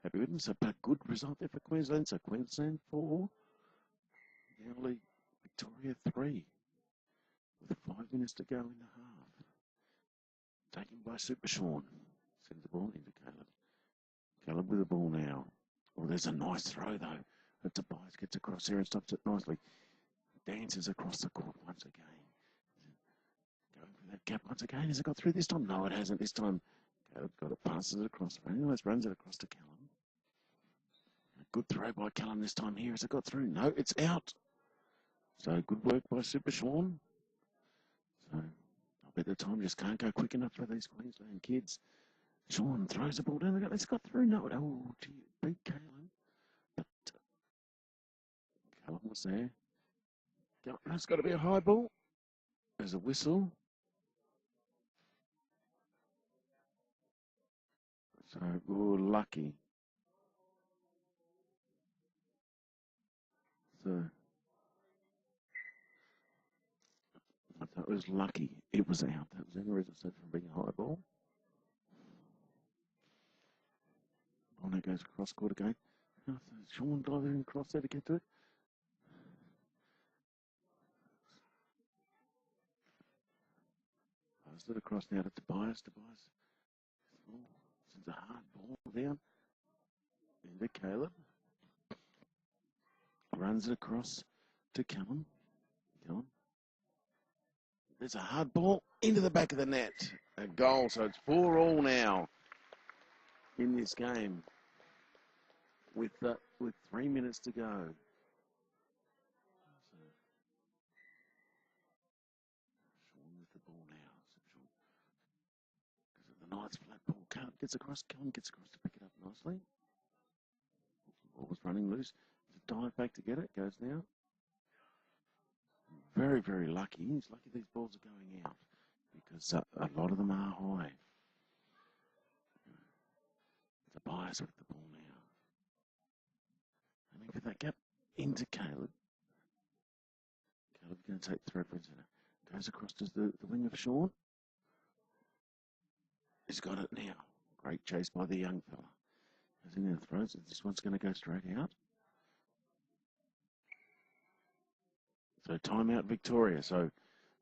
Happy with them. So a good result there for Queensland. So Queensland 4, Nowly Victoria 3, with 5 minutes to go in the half. Taken by Super Sean. Sends the ball into Caleb. Caleb with the ball now. Oh, there's a nice throw though. But Tobias gets across here and stops it nicely. Dances across the court once again. Going through that gap once again. Has it got through this time? No, it hasn't this time. Caleb's got it, passes it across. Anyways, runs it across to Callum. A good throw by Callum this time here. Has it got through? No, it's out. So good work by Super Sean. So I bet the time just can't go quick enough for these Queensland kids. Sean throws the ball down the gut. It's got through. No, oh, gee, beat Callum. But Callum was there. It's got to be a high ball. There's a whistle. So we were lucky. So that was lucky. It was out. That was the only reason I said from being a high ball. Oh, that goes across court again. Oh, so Sean diving across there to get to it. Pass it across now to Tobias. Tobias. Oh, sends a hard ball down into Caleb. Runs it across to Callum. Callum. There's a hard ball into the back of the net. A goal, so it's 4-4 now in this game with 3 minutes to go. So, Sean with the ball now. Because of the nice flat ball, Callum gets across to pick it up nicely. Ball was running loose. Dive back to get it. Goes now. Very, very lucky. He's lucky these balls are going out because a lot of them are high. Tobias with the ball now. Aiming for that gap into Caleb. Caleb's going to take the throw for center. Goes across to the wing of Sean. He's got it now. Great chase by the young fella. Goes in there, throws it. This one's going to go straight out. So timeout Victoria. So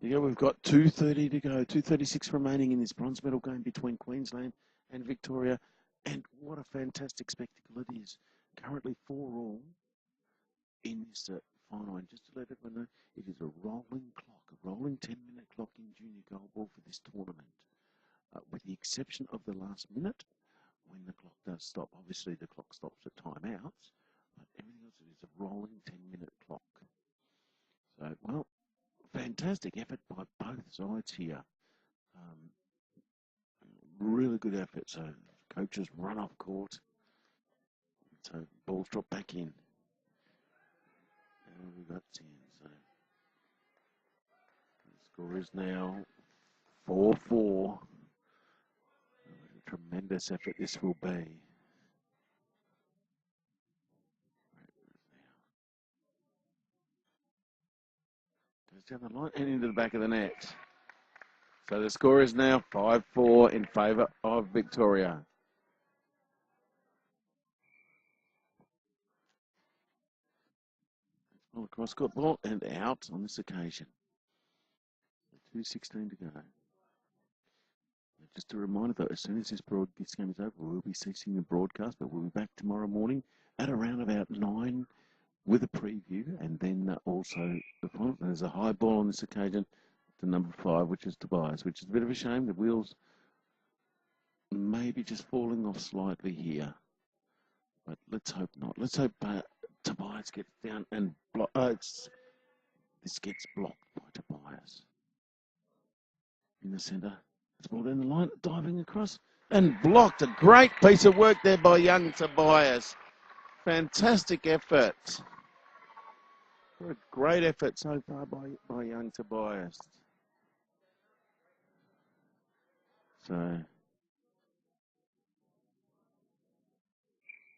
we've got 2:30 to go. 2:36 remaining in this bronze medal game between Queensland and Victoria. And what a fantastic spectacle it is. Currently 4-4 in this final. And just to let everyone know, it is a rolling clock, a rolling 10-minute clock in junior goalball for this tournament. With the exception of the last minute, when the clock does stop. Obviously, the clock stops at timeouts, but everything else is a rolling 10-minute clock. So, well, fantastic effort by both sides here. Really good effort. So, coaches run off court. So, balls drop back in. And we've got 10. So, the score is now 4-4. Tremendous effort this will be. Goes down the line and into the back of the net. So the score is now 5-4 in favour of Victoria. Well, cross court ball and out on this occasion. 2:16 to go. Just a reminder though, as soon as this game is over, we'll be ceasing the broadcast, but we'll be back tomorrow morning at around about 9 with a preview, and then also the final. There's a high ball on this occasion to number 5, which is Tobias, which is a bit of a shame. The wheels may be just falling off slightly here, but let's hope not. Let's hope Tobias gets down and this gets blocked by Tobias. In the centre, it's ball down the line, diving across and blocked. A great piece of work there by young Tobias. Fantastic effort. A great effort so far by young Tobias. So,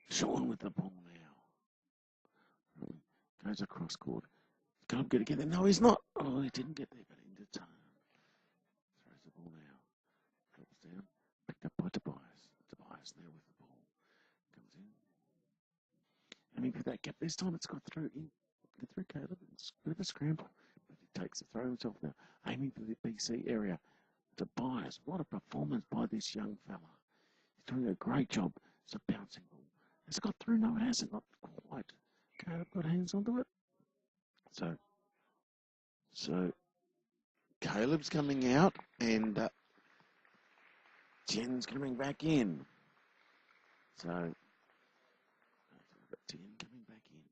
Sean with the ball now. Goes across court. Can't get there. No, he's not. Oh, he didn't get there, but into time. Throws the ball now. Drops down. Picked up by Tobias. Tobias there with the ball. Comes in. Aiming for that gap. This time it's got through. Through Caleb. It's a bit of a scramble. But he takes the throw himself now. Aiming for the BC area. Tobias. What a performance by this young fella. He's doing a great job. It's a bouncing ball. It's got through. No, it hasn't. Not quite. Caleb got hands onto it. So Caleb's coming out and Jen's coming back in. So we've got Jen coming back in.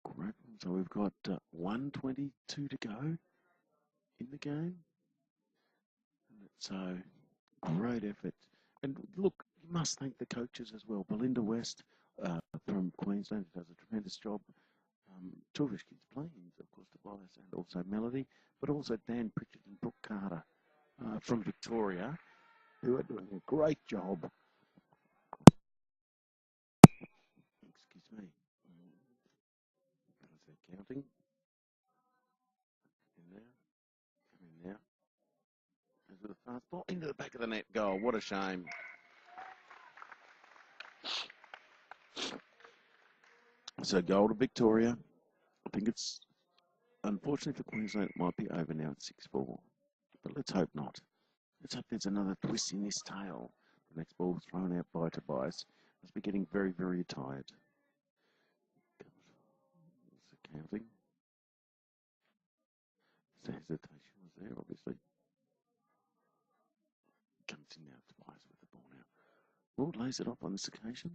So great. So we've got 1:22 to go in the game. So great effort. And look, you must thank the coaches as well. Belinda West from Queensland does a tremendous job. Tourish Kids playing, of course, Tobias and also Melody, but also Dan Pritchard and Brooke Carter from Victoria, who are doing a great job. Excuse me. How's that counting? In there. Come in now. There's a fast ball into the back of the net. Goal. What a shame. So goal to Victoria. I think it's, unfortunately for Queensland, it might be over now at 6-4. But let's hope not. Let's hope there's another twist in this tail. The next ball thrown out by Tobias. Must be getting very, very tired. There's the counting. The hesitation was there, obviously. Comes in now, Tobias with the ball now. Lord lays it off on this occasion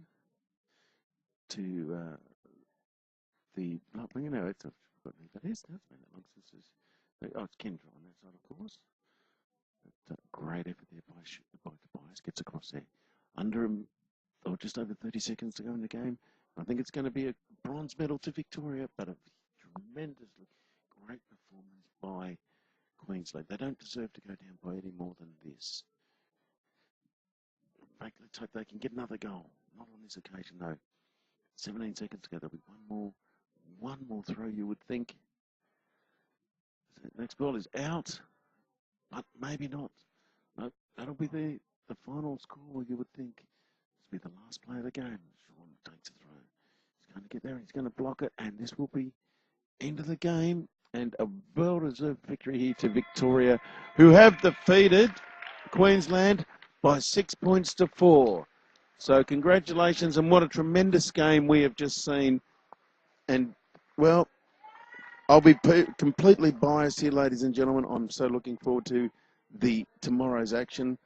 to the right winger. No, it's not. That is, that's been that long since this. Oh, it's Kendra on that side, of course. But, great effort there by Tobias. Gets across there. Under him, or just over 30 seconds to go in the game. I think it's going to be a bronze medal to Victoria, but a tremendously great performance by Queensland. They don't deserve to go down by any more than this. In fact, let's hope they can get another goal. Not on this occasion, though. 17 seconds to go. There'll be one more throw, you would think. The next ball is out, but maybe not. No, that'll be the final score, you would think. This will be the last play of the game. Sean takes a throw. He's going to get there, he's going to block it, and this will be end of the game. And a well-deserved victory here to Victoria, who have defeated Queensland by 6 points to 4. So congratulations, and what a tremendous game we have just seen. And, well, I'll be completely biased here, ladies and gentlemen. I'm so looking forward to tomorrow's action.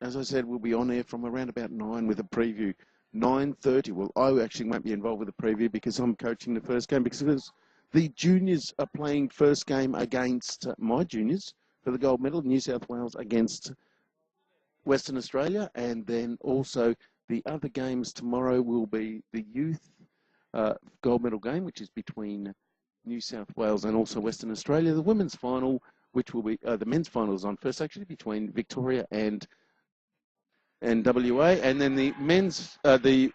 As I said, we'll be on air from around about 9 with a preview. 9:30. Well, I actually won't be involved with the preview because I'm coaching the first game, because the juniors are playing first game against my juniors for the gold medal, New South Wales against Western Australia, and then also the other games tomorrow will be the youth gold medal game, which is between New South Wales and also Western Australia. The women's final, which will be the men's final is on first, actually, between Victoria and WA, and then the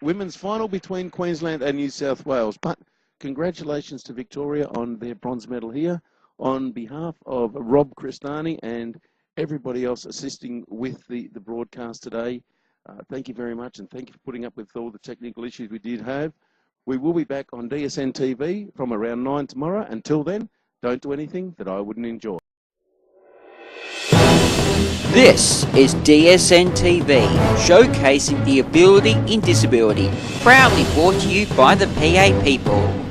women's final between Queensland and New South Wales. But congratulations to Victoria on their bronze medal here. On behalf of Rob Cristani and everybody else assisting with the broadcast today, thank you very much, and thank you for putting up with all the technical issues we did have. We will be back on DSN TV from around 9 tomorrow. Until then, don't do anything that I wouldn't enjoy. This is DSN TV, showcasing the ability in disability. Proudly brought to you by the PA people.